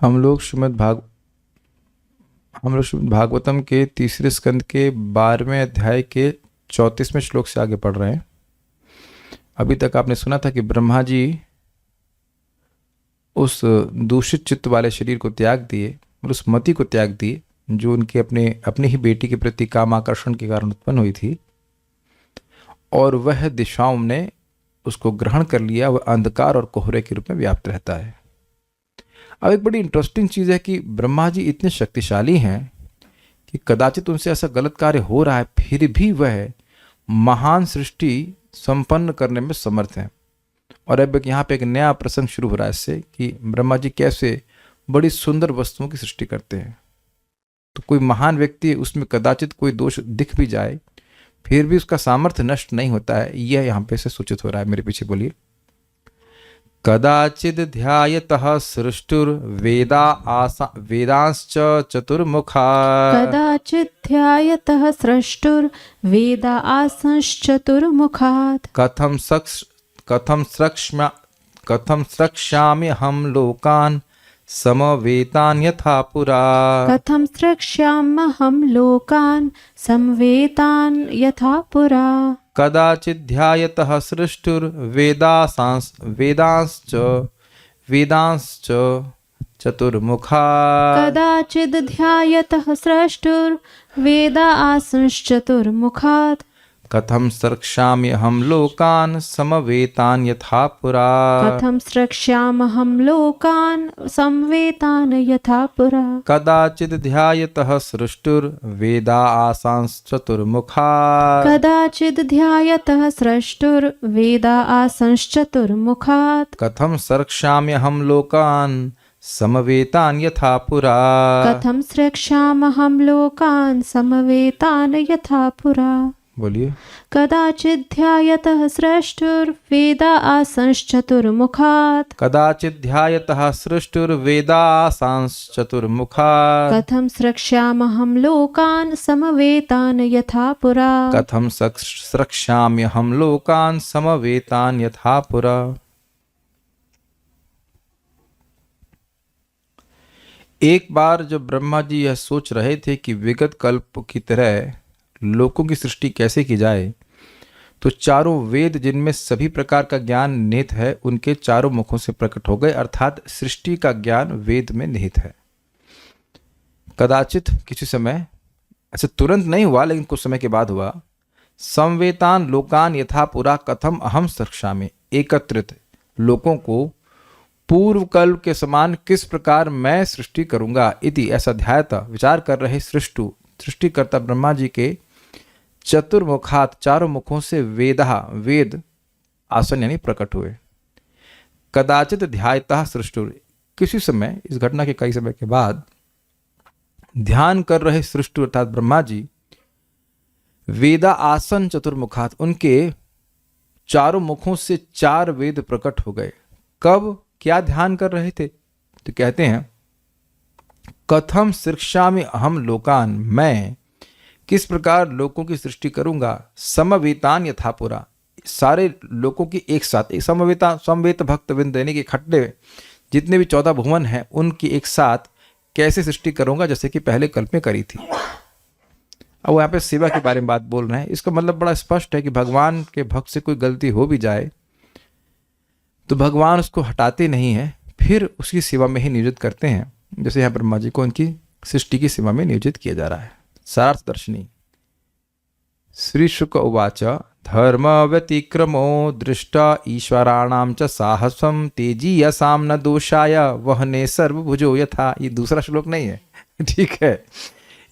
हम लोग श्रीमद् भागवतम के तीसरे स्कंद के 12वें अध्याय के 34वें श्लोक से आगे पढ़ रहे हैं। अभी तक आपने सुना था कि ब्रह्मा जी उस दूषित चित्त वाले शरीर को त्याग दिए और उस मति को त्याग दिए जो उनके अपनी ही बेटी के प्रति काम आकर्षण के कारण उत्पन्न हुई थी, और वह दिशाओं ने उसको ग्रहण कर लिया। वह अंधकार और कोहरे के रूप में व्याप्त रहता है। अब एक बड़ी इंटरेस्टिंग चीज़ है कि ब्रह्मा जी इतने शक्तिशाली हैं कि कदाचित उनसे ऐसा गलत कार्य हो रहा है, फिर भी वह महान सृष्टि संपन्न करने में समर्थ हैं। और अब यहाँ पे एक नया प्रसंग शुरू हो रहा है इससे कि ब्रह्मा जी कैसे बड़ी सुंदर वस्तुओं की सृष्टि करते हैं। तो कोई महान व्यक्ति, उसमें कदाचित कोई दोष दिख भी जाए, फिर भी उसका सामर्थ्य नष्ट नहीं होता है। यह यहाँ पे से सूचित हो रहा है। मेरे पीछे बोलिए। कदाचिद ध्यायतः वेदांश्च चतुर्मुखा। कदाचित् ध्यायतः स्रष्टुर्वेदा आसंश्चतुर्मुखात्। कथं स्रक्ष्यामि हम लोकान् समवेतान् यथा पुरा। कथं स्रक्ष्याम्यहं लोकान् समवेतान् यथा पुरा। कदाचित् ध्यायतः वेदांश्च चतुर्मुखा। कदाचिद् ध्यायतः स्रष्टुर्वेदा आसंश्चतुर्मुखात्। कथं स्रक्ष्याम्यहं लोकान् समवेतान् यथा पुरा। कथं स्रक्ष्याम्यहं लोकान् समवेतान् यथा पुरा। कदाचित् ध्यायतः सृष्टुर्वेदा आसांश्चतुर्मुखा। कदाचिद् ध्यायतः स्रष्टुर्वेदा आसंश्चतुर्मुखात्। कथं स्रक्ष्याम्यहं लोकान् समवेतान् यथा पुरा। कथं स्रक्ष्याम्यहं लोकान् समवेतान् यथा पुरा। बोलिए। कदाचिद् ध्यायतः स्रष्टुर्वेदा आसंश्चतुर्मुखात्। कदाचित् ध्यायतः सृष्टुर्वेदा आसांश्चतुर्मुखा। कथं स्रक्ष्याम्यहं लोकान् समवेतान् यथा पुरा। कथं स्रक्ष्याम्यहं लोकान् समवेतान् यथा पुरा। एक बार जब ब्रह्मा जी यह सोच रहे थे कि विगत कल्प की तरह लोकों की सृष्टि कैसे की जाए, तो चारों वेद जिनमें सभी प्रकार का ज्ञान निहित है उनके चारों मुखों से प्रकट हो गए। अर्थात सृष्टि का ज्ञान वेद में निहित है। कदाचित किसी समय, ऐसे तुरंत नहीं हुआ लेकिन कुछ समय के बाद हुआ। समवेतान लोकान यथा पुरा कथम अहम स्रक्ष्यामि। एकत्रित लोकों को पूर्व कल्प के समान किस प्रकार मैं सृष्टि करूंगा इति ऐसा ध्यायता विचार कर रहे सृष्टिकर्ता ब्रह्मा जी के चतुर्मुखात चारों मुखों से वेद आसन यानी प्रकट हुए। कदाचित ध्यायतः सृष्टुर, किसी समय, इस घटना के कई समय के बाद ध्यान कर रहे सृष्टु अर्थात ब्रह्मा जी वेदा आसन चतुर्मुखात, उनके चारों मुखों से चार वेद प्रकट हो गए। कब क्या ध्यान कर रहे थे? तो कहते हैं कथम स्रक्ष्यामि अहम लोकान, मैं किस प्रकार लोकों की सृष्टि करूंगा। समवेतान यथा पुरा, सारे लोकों की एक साथ, एक समवेत भक्त विंद यानी कि इकट्ठे जितने भी 14 भुवन हैं उनकी एक साथ कैसे सृष्टि करूंगा जैसे कि पहले कल्प में करी थी। अब यहाँ पे सेवा के बारे में बात बोल रहे हैं। इसका मतलब बड़ा स्पष्ट है कि भगवान के भक्त से कोई गलती हो भी जाए तो भगवान उसको हटाते नहीं हैं, फिर उसकी सेवा में ही नियोजित करते हैं। जैसे यहाँ ब्रह्मा जी को उनकी सृष्टि की सेवा में नियोजित किया जा रहा है। सार्थ दर्शनी। श्री शुक उवाच धर्म व्यतिक्रमो दृष्टा ईश्वराणाम च साहसम तेजीयसाम न दोषाय वहने सर्वभुजो यथा। ये दूसरा श्लोक नहीं है, ठीक है,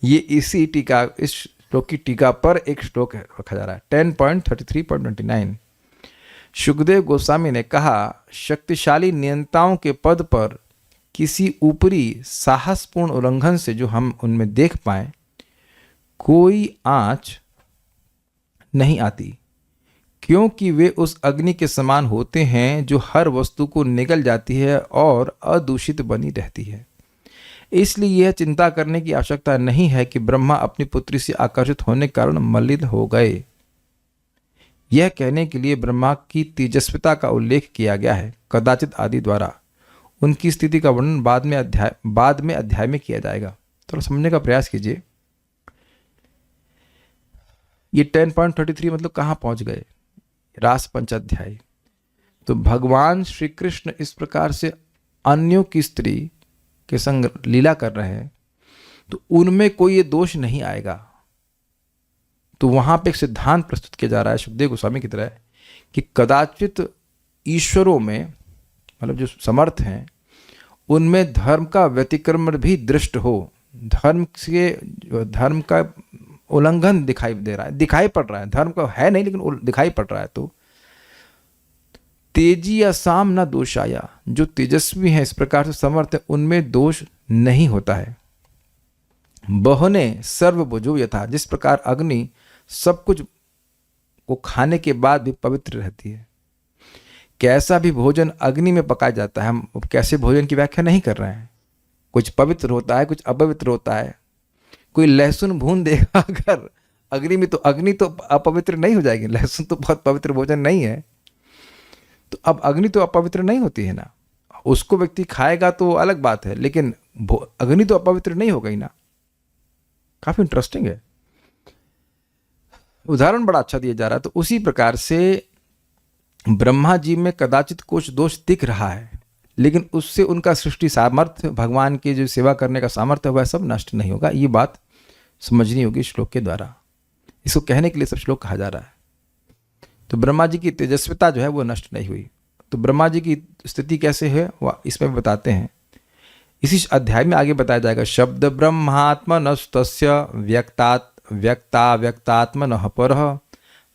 ये इसी टीका, इस श्लोक की टीका पर एक श्लोक रखा जा रहा है। 10.33.29 शुकदेव गोस्वामी ने कहा, शक्तिशाली नियंताओं के पद पर किसी ऊपरी साहसपूर्ण उल्लंघन से जो हम उनमें देख पाए कोई आँच नहीं आती, क्योंकि वे उस अग्नि के समान होते हैं जो हर वस्तु को निगल जाती है और अदूषित बनी रहती है। इसलिए यह चिंता करने की आवश्यकता नहीं है कि ब्रह्मा अपनी पुत्री से आकर्षित होने के कारण मलिन हो गए। यह कहने के लिए ब्रह्मा की तेजस्विता का उल्लेख किया गया है कदाचित आदि द्वारा। उनकी स्थिति का वर्णन बाद में अध्याय में किया जाएगा। थोड़ा समझने का प्रयास कीजिए। ये 10.33 मतलब कहाँ पहुंच गए? रास पंचाध्याय। तो भगवान श्री कृष्ण इस प्रकार से अन्यों की स्त्री के संग लीला कर रहे हैं, तो उनमें कोई ये दोष नहीं आएगा। तो वहां पे एक सिद्धांत प्रस्तुत किया जा रहा है सुखदेव गोस्वामी की तरह कि कदाचित ईश्वरों में, मतलब जो समर्थ हैं, उनमें धर्म का व्यतिक्रमण भी दृष्ट हो, धर्म का उल्लंघन दिखाई दे रहा है, दिखाई पड़ रहा है, धर्म का है नहीं लेकिन दिखाई पड़ रहा है, तो तेजी या साम न दोषाया, जो तेजस्वी हैं, इस प्रकार से समर्थ है, उनमें दोष नहीं होता है। बहने सर्वभुजो यथा, जिस प्रकार अग्नि सब कुछ को खाने के बाद भी पवित्र रहती है। कैसा भी भोजन अग्नि में पकाया जाता है, हम कैसे भोजन की व्याख्या नहीं कर रहे हैं, कुछ पवित्र होता है, कुछ अपवित्र होता है। कोई लहसुन भून देगा अगर अग्नि में, तो अग्नि तो अपवित्र नहीं हो जाएगी, लहसुन तो बहुत पवित्र भोजन नहीं है, तो अब अग्नि तो अपवित्र नहीं होती है ना, उसको व्यक्ति खाएगा तो अलग बात है, लेकिन अग्नि तो अपवित्र नहीं हो गई ना। काफी इंटरेस्टिंग है, उदाहरण बड़ा अच्छा दिया जा रहा है। तो उसी प्रकार से ब्रह्मा जी में कदाचित कुछ दोष दिख रहा है, लेकिन उससे उनका सृष्टि सामर्थ्य, भगवान की जो सेवा करने का सामर्थ्य, वह सब नष्ट नहीं होगा। ये बात समझनी होगी श्लोक के द्वारा, इसको कहने के लिए सब श्लोक कहा जा रहा है। तो ब्रह्मा जी की तेजस्विता जो है वो नष्ट नहीं हुई। तो ब्रह्मा जी की स्थिति कैसे है वह इसमें बताते हैं, इसी अध्याय में आगे बताया जाएगा। शब्द ब्रह्मात्मनस्तस्य व्यक्तात्मनः परः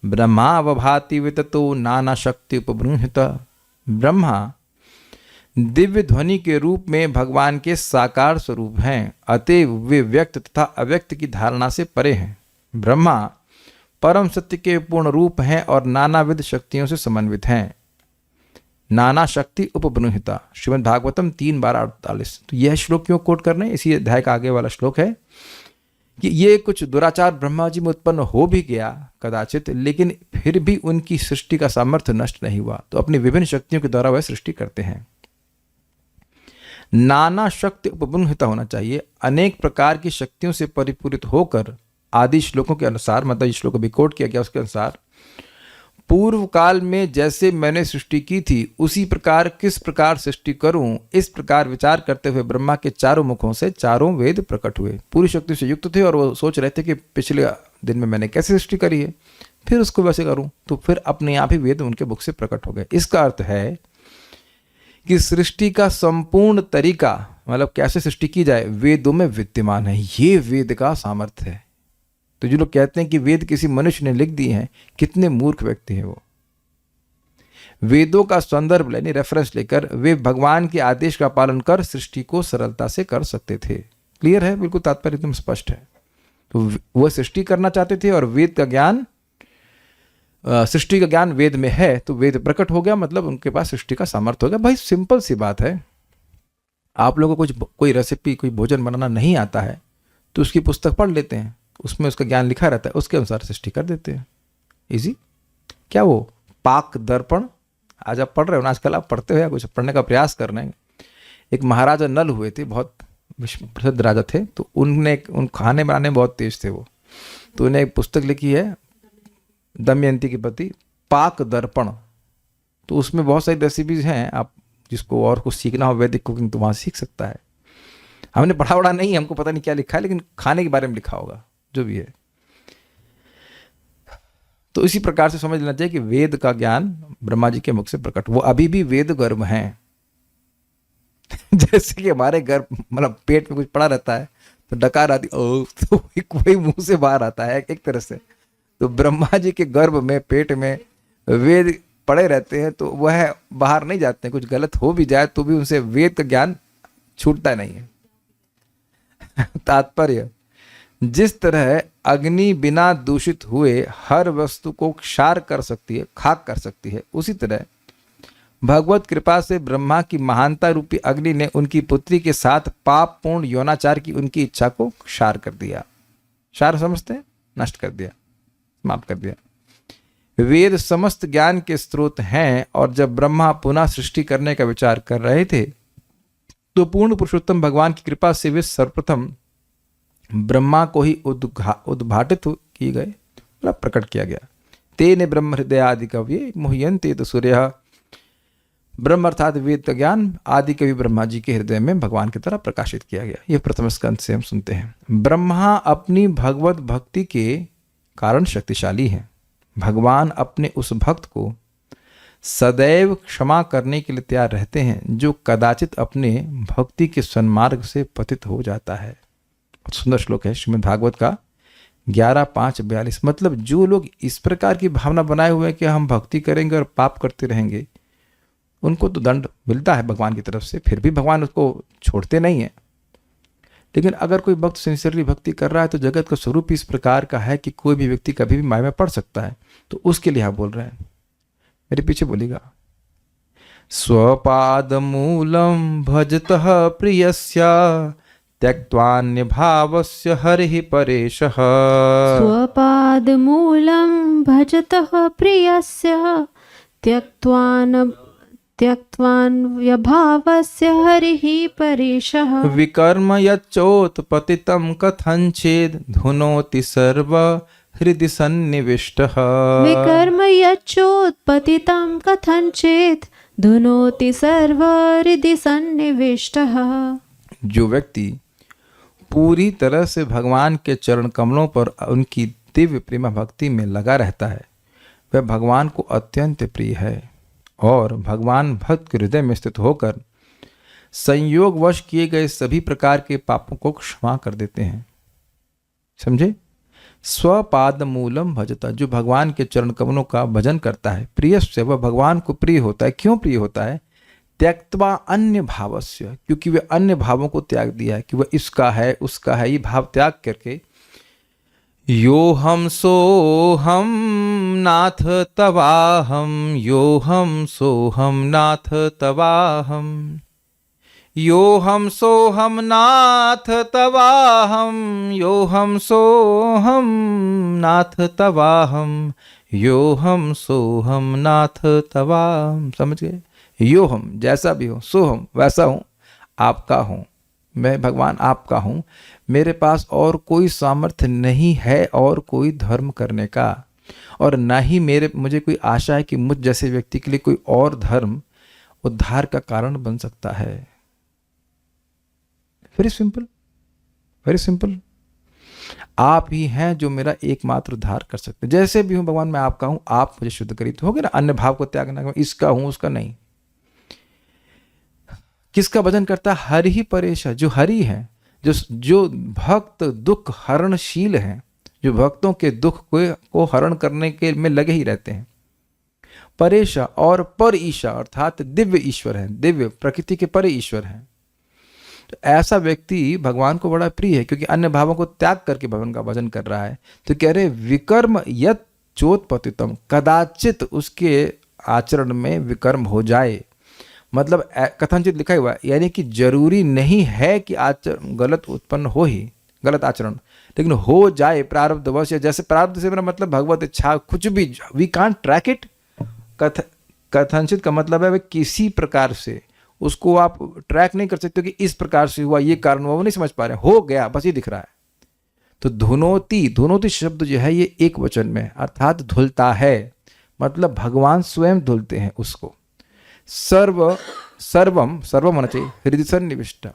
ब्रह्मावभाति विततो नाना शक्ति उपबृंहित। ब्रह्मा दिव्य ध्वनि के रूप में भगवान के साकार स्वरूप हैं, अतएव वे व्यक्त तथा अव्यक्त की धारणा से परे हैं। ब्रह्मा परम सत्य के पूर्ण रूप हैं और नानाविध शक्तियों से समन्वित हैं। नाना शक्ति उपबृंहिता, श्रीमद् भागवतम 3:48। तो यह श्लोक क्यों कोट कर रहे हैं? इसी अध्याय का आगे वाला श्लोक है कि ये कुछ दुराचार ब्रह्मा जी में उत्पन्न हो भी गया कदाचित, लेकिन फिर भी उनकी सृष्टि का सामर्थ्य नष्ट नहीं हुआ, तो अपनी विभिन्न शक्तियों के द्वारा वह सृष्टि करते हैं। नाना शक्ति उपबृंहिता होना चाहिए, अनेक प्रकार की शक्तियों से परिपूरित होकर। आदि श्लोकों के अनुसार, मतलब इस श्लोक को भी कोट किया गया, उसके अनुसार पूर्व काल में जैसे मैंने सृष्टि की थी उसी प्रकार किस प्रकार सृष्टि करूं, इस प्रकार विचार करते हुए ब्रह्मा के चारों मुखों से चारों वेद प्रकट हुए। पूरी शक्ति से युक्त थे और वो सोच रहे थे कि पिछले दिन में मैंने कैसे सृष्टि करी है, फिर उसको वैसे करूं, तो फिर अपने आप ही वेद उनके मुख से प्रकट हो गए। इसका अर्थ है कि सृष्टि का संपूर्ण तरीका, मतलब कैसे सृष्टि की जाए, वेदों में विद्यमान है। ये वेद का सामर्थ्य है। तो जो लोग कहते हैं कि वेद किसी मनुष्य ने लिख दिए हैं, कितने मूर्ख व्यक्ति हैं वो। वेदों का संदर्भ लेने, रेफरेंस लेकर वे भगवान के आदेश का पालन कर सृष्टि को सरलता से कर सकते थे। क्लियर है, बिल्कुल तात्पर्य एकदम स्पष्ट है। तो वह सृष्टि करना चाहते थे और वेद का ज्ञान, सृष्टि का ज्ञान वेद में है, तो वेद प्रकट हो गया, मतलब उनके पास सृष्टि का सामर्थ्य हो गया। भाई सिंपल सी बात है। आप लोगों को कोई रेसिपी, कोई भोजन बनाना नहीं आता है तो उसकी पुस्तक पढ़ लेते हैं, उसमें उसका ज्ञान लिखा रहता है, उसके अनुसार सृष्टि कर देते हैं। इजी। क्या वो पाक दर्पण आज आप पढ़ रहे हो ना, आजकल आप पढ़ते हो या कुछ पढ़ने का प्रयास कर रहे हैं। एक महाराजा नल हुए थे, बहुत विश्व प्रसिद्ध राजा थे, तो उन खाने बनाने में बहुत तेज थे वो। तो उन्हें एक पुस्तक लिखी है दमयंती के प्रति, पाक दर्पण। तो उसमें बहुत सारी रेसिपीज हैं, आप जिसको और कुछ सीखना हो वैदिक कुकिंग तो वहाँ सीख सकता है। हमने पढ़ा वढ़ा नहीं, हमको पता नहीं क्या लिखा है, लेकिन खाने के बारे में लिखा होगा जो भी है। तो इसी प्रकार से समझ लेना चाहिए कि वेद का ज्ञान ब्रह्मा जी के मुख से प्रकट, वो अभी भी वेद गर्भ हैं। जैसे कि हमारे गर्भ, मतलब पेट में कुछ पड़ा रहता है तो डकार आती, ओ तो कोई मुंह से बाहर आता है एक तरह से। तो ब्रह्मा जी के गर्भ में, पेट में वेद पड़े रहते हैं, तो वह बाहर नहीं जाते हैं। कुछ गलत हो भी जाए तो भी उनसे वेद का ज्ञान छूटता नहीं है। तात्पर्य, जिस तरह अग्नि बिना दूषित हुए हर वस्तु को क्षार कर सकती है, खाक कर सकती है, उसी तरह भगवत कृपा से ब्रह्मा की महानता रूपी अग्नि ने उनकी पुत्री के साथ पाप पूर्ण यौनाचार की उनकी इच्छा को क्षार कर दिया। क्षार समझते हैं, नष्ट कर दिया, समाप्त कर दिया। वेद समस्त ज्ञान के स्रोत हैं, और जब ब्रह्मा पुनः सृष्टि करने का विचार कर रहे थे तो पूर्ण पुरुषोत्तम भगवान की कृपा से वे सर्वप्रथम ब्रह्मा को ही उद्घाटित किए गए, मतलब प्रकट किया गया। तेने ब्रह्म हृदय आदि कवि मुह्यन्ते तो सूर्य, ब्रह्म अर्थात वेद का ज्ञान आदि कवि ब्रह्मा जी के हृदय में भगवान की तरह प्रकाशित किया गया। यह प्रथम स्कंद से हम सुनते हैं। ब्रह्मा अपनी भगवत भक्ति के कारण शक्तिशाली हैं। भगवान अपने उस भक्त को सदैव क्षमा करने के लिए तैयार रहते हैं जो कदाचित अपने भक्ति के सन्मार्ग से पतित हो जाता है। सुंदर श्लोक है श्रीमद् भागवत का 11:5-42। मतलब जो लोग इस प्रकार की भावना बनाए हुए हैं कि हम भक्ति करेंगे और पाप करते रहेंगे, उनको तो दंड मिलता है भगवान की तरफ से, फिर भी भगवान उसको छोड़ते नहीं है। लेकिन अगर कोई भक्त सिंसियरली भक्ति कर रहा है तो जगत का स्वरूप इस प्रकार का है कि कोई भी व्यक्ति कभी भी माया में पड़ सकता है, तो उसके लिए आप बोल रहे हैं। मेरे पीछे बोलिएगा। स्वपाद मूलम भजतः प्रियस्य त्यक्त्वान्य भावस्य हरिः परेशः। स्वपादमूलं भजतः प्रियस्य त्यक्त्वान्यभावस्य हरिः परेशः। विकर्म यच्चोत्पतितं कथञ्चित् धुनोति सर्व हृदि सन्निविष्टः। विकर्म यच्चोत्पतितं कथञ्चित् धुनोति सर्व हृदि सन्निविष्टः। जो व्यक्ति पूरी तरह से भगवान के चरण कमलों पर उनकी दिव्य प्रेम भक्ति में लगा रहता है, वह भगवान को अत्यंत प्रिय है और भगवान भक्त के हृदय में स्थित होकर संयोगवश किए गए सभी प्रकार के पापों को क्षमा कर देते हैं। समझे? स्वपाद मूलम भजता, जो भगवान के चरण कमलों का भजन करता है, प्रिय से वह भगवान को प्रिय होता है। क्यों प्रिय होता है? त्यक्त्वा अन्य भावस्य, क्योंकि वह अन्य भावों को त्याग दिया है कि वह इसका है उसका है, ये भाव त्याग करके यो हम सो हम नाथ तवाहम, यो हम सो हम नाथ तवाहम, यो हम सो हम नाथ तवाहम, यो हम सो हम नाथ तवाहम, यो हम सो हम नाथ तवाहम। समझ गए? यो हम जैसा भी हो, सो हम वैसा हूँ, आपका हूँ, मैं भगवान आपका हूँ। मेरे पास और कोई सामर्थ्य नहीं है और कोई धर्म करने का, और ना ही मुझे कोई आशा है कि मुझ जैसे व्यक्ति के लिए कोई और धर्म उद्धार का कारण बन सकता है। Very simple, very simple. आप ही हैं जो मेरा एकमात्र उद्धार कर सकते। जैसे भी हूँ भगवान मैं आपका हूँ, आप मुझे शुद्ध करिए। तो हो गया ना, अन्य भाव को त्यागना, इसका हूँ उसका नहीं। किसका भजन करता? हरि ही परेश, जो हरि है, जो भक्त दुख हरणशील हैं, जो भक्तों के दुख को हरण करने के में लगे ही रहते हैं। परेशा और पर ईशा अर्थात दिव्य ईश्वर है, दिव्य प्रकृति के पर ईश्वर हैं। तो ऐसा व्यक्ति भगवान को बड़ा प्रिय है क्योंकि अन्य भावों को त्याग करके भगवान का भजन कर रहा है। तो कह रहे विकर्म यत् चोत्पतितम, कदाचित उसके आचरण में विकर्म हो जाए, मतलब कथनचित लिखा हुआ है, यानी कि जरूरी नहीं है कि आचरण गलत उत्पन्न हो ही, गलत आचरण, लेकिन हो जाए प्रारब्धवश। जैसे प्रारब्ध से मेरा मतलब भगवत इच्छा, कुछ भी, वी कांट ट्रैक इट। कथनचित का मतलब है किसी प्रकार से उसको आप ट्रैक नहीं कर सकते कि इस प्रकार से हुआ, ये कारण हुआ, वो नहीं समझ पा रहे, हो गया बस ये दिख रहा है। तो धुनोती, धुनोती शब्द जो है ये एक वचन में, अर्थात धुलता है, मतलब भगवान स्वयं धुलते हैं उसको। सर्वम होना चाहिए, हृदय सन्निविष्ट।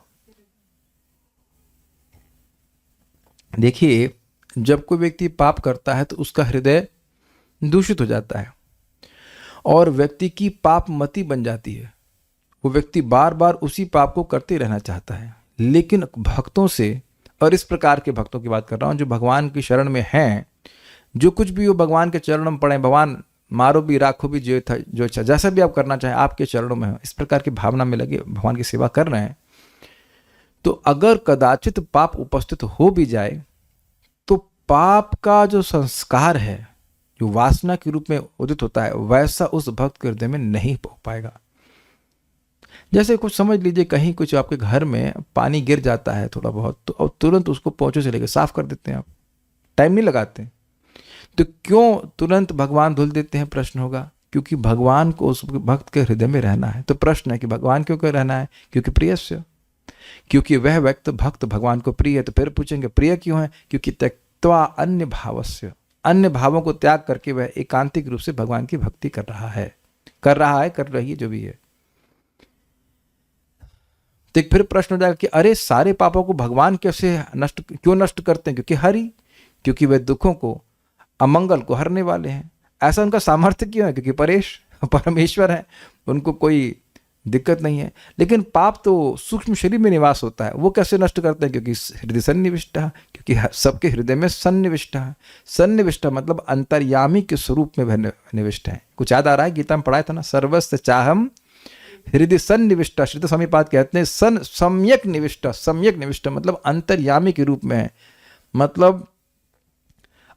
देखिए, जब कोई व्यक्ति पाप करता है तो उसका हृदय दूषित हो जाता है और व्यक्ति की पाप मति बन जाती है। वो व्यक्ति बार बार उसी पाप को करते रहना चाहता है। लेकिन भक्तों से, और इस प्रकार के भक्तों की बात कर रहा हूँ जो भगवान की शरण में हैं, जो कुछ भी वो भगवान के चरणों में पड़े, भगवान मारो भी राखो भी जो था जो अच्छा, जैसा भी आप करना चाहें आपके चरणों में हो, इस प्रकार की भावना में लगे भगवान की सेवा कर रहे हैं, तो अगर कदाचित पाप उपस्थित हो भी जाए तो पाप का जो संस्कार है, जो वासना के रूप में उदित होता है, वैसा उस भक्त के हृदय में नहीं हो पाएगा। जैसे कुछ समझ लीजिए, कहीं कुछ आपके घर में पानी गिर जाता है थोड़ा बहुत, तो अब तुरंत उसको पोंछे से लेकर साफ कर देते हैं, आप टाइम नहीं लगाते। तो क्यों तुरंत भगवान धुल देते हैं? प्रश्न होगा, क्योंकि भगवान को उस भक्त के हृदय में रहना है। तो प्रश्न है कि भगवान क्यों रहना है? क्योंकि प्रियस्य, क्योंकि वह व्यक्ति भक्त भगवान को प्रिय है। तो फिर पूछेंगे प्रिय क्यों है? क्योंकि त्यक्त्वा अन्य भावस्य, अन्य भावों को त्याग करके वह एकांतिक रूप से भगवान की भक्ति कर रहा है, कर रही है, जो भी है। तो एक फिर प्रश्न हो जाएगा कि अरे सारे पापों को भगवान कैसे क्यों नष्ट करते हैं? क्योंकि हरि, क्योंकि वे दुखों को, अमंगल को हरने वाले हैं। ऐसा उनका सामर्थ्य क्यों है? क्योंकि परमेश्वर है, उनको कोई दिक्कत नहीं है। लेकिन पाप तो सूक्ष्म शरीर में निवास होता है, वो कैसे नष्ट करते हैं? क्योंकि हृदय सन्निविष्ट है, क्योंकि सबके हृदय में सन्निविष्ट है। सन्निविष्ट मतलब अंतर्यामी के स्वरूप में वह निविष्ट है। कुछ याद आ रहा है? गीता में पढ़ाया था ना, सर्वस्य चाहम हृदय सन्निविष्ट। श्रीधर स्वामी पाद कहते हैं सम्यक निविष्ट। सम्यक निविष्ट मतलब अंतर्यामी के रूप में है, मतलब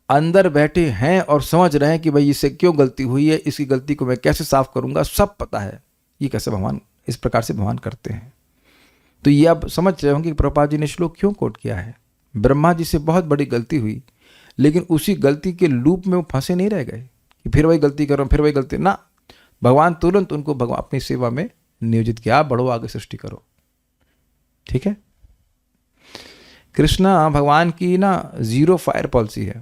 अंदर बैठे हैं और समझ रहे हैं कि भाई इससे क्यों गलती हुई है, इसकी गलती को मैं कैसे साफ करूंगा, सब पता है। ये कैसे भगवान इस प्रकार से भगवान करते हैं। तो ये आप समझ रहे होंगे कि प्रभुपाद जी ने श्लोक क्यों कोट किया है। ब्रह्मा जी से बहुत बड़ी गलती हुई, लेकिन उसी गलती के लूप में वो फंसे नहीं रह गए कि फिर वही गलती करो, फिर वही गलती ना। भगवान तुरंत उनको भगवान अपनी सेवा में नियोजित किया, बढ़ो आगे सृष्टि करो। ठीक है। कृष्णा भगवान की ना 0 फायर पॉलिसी है।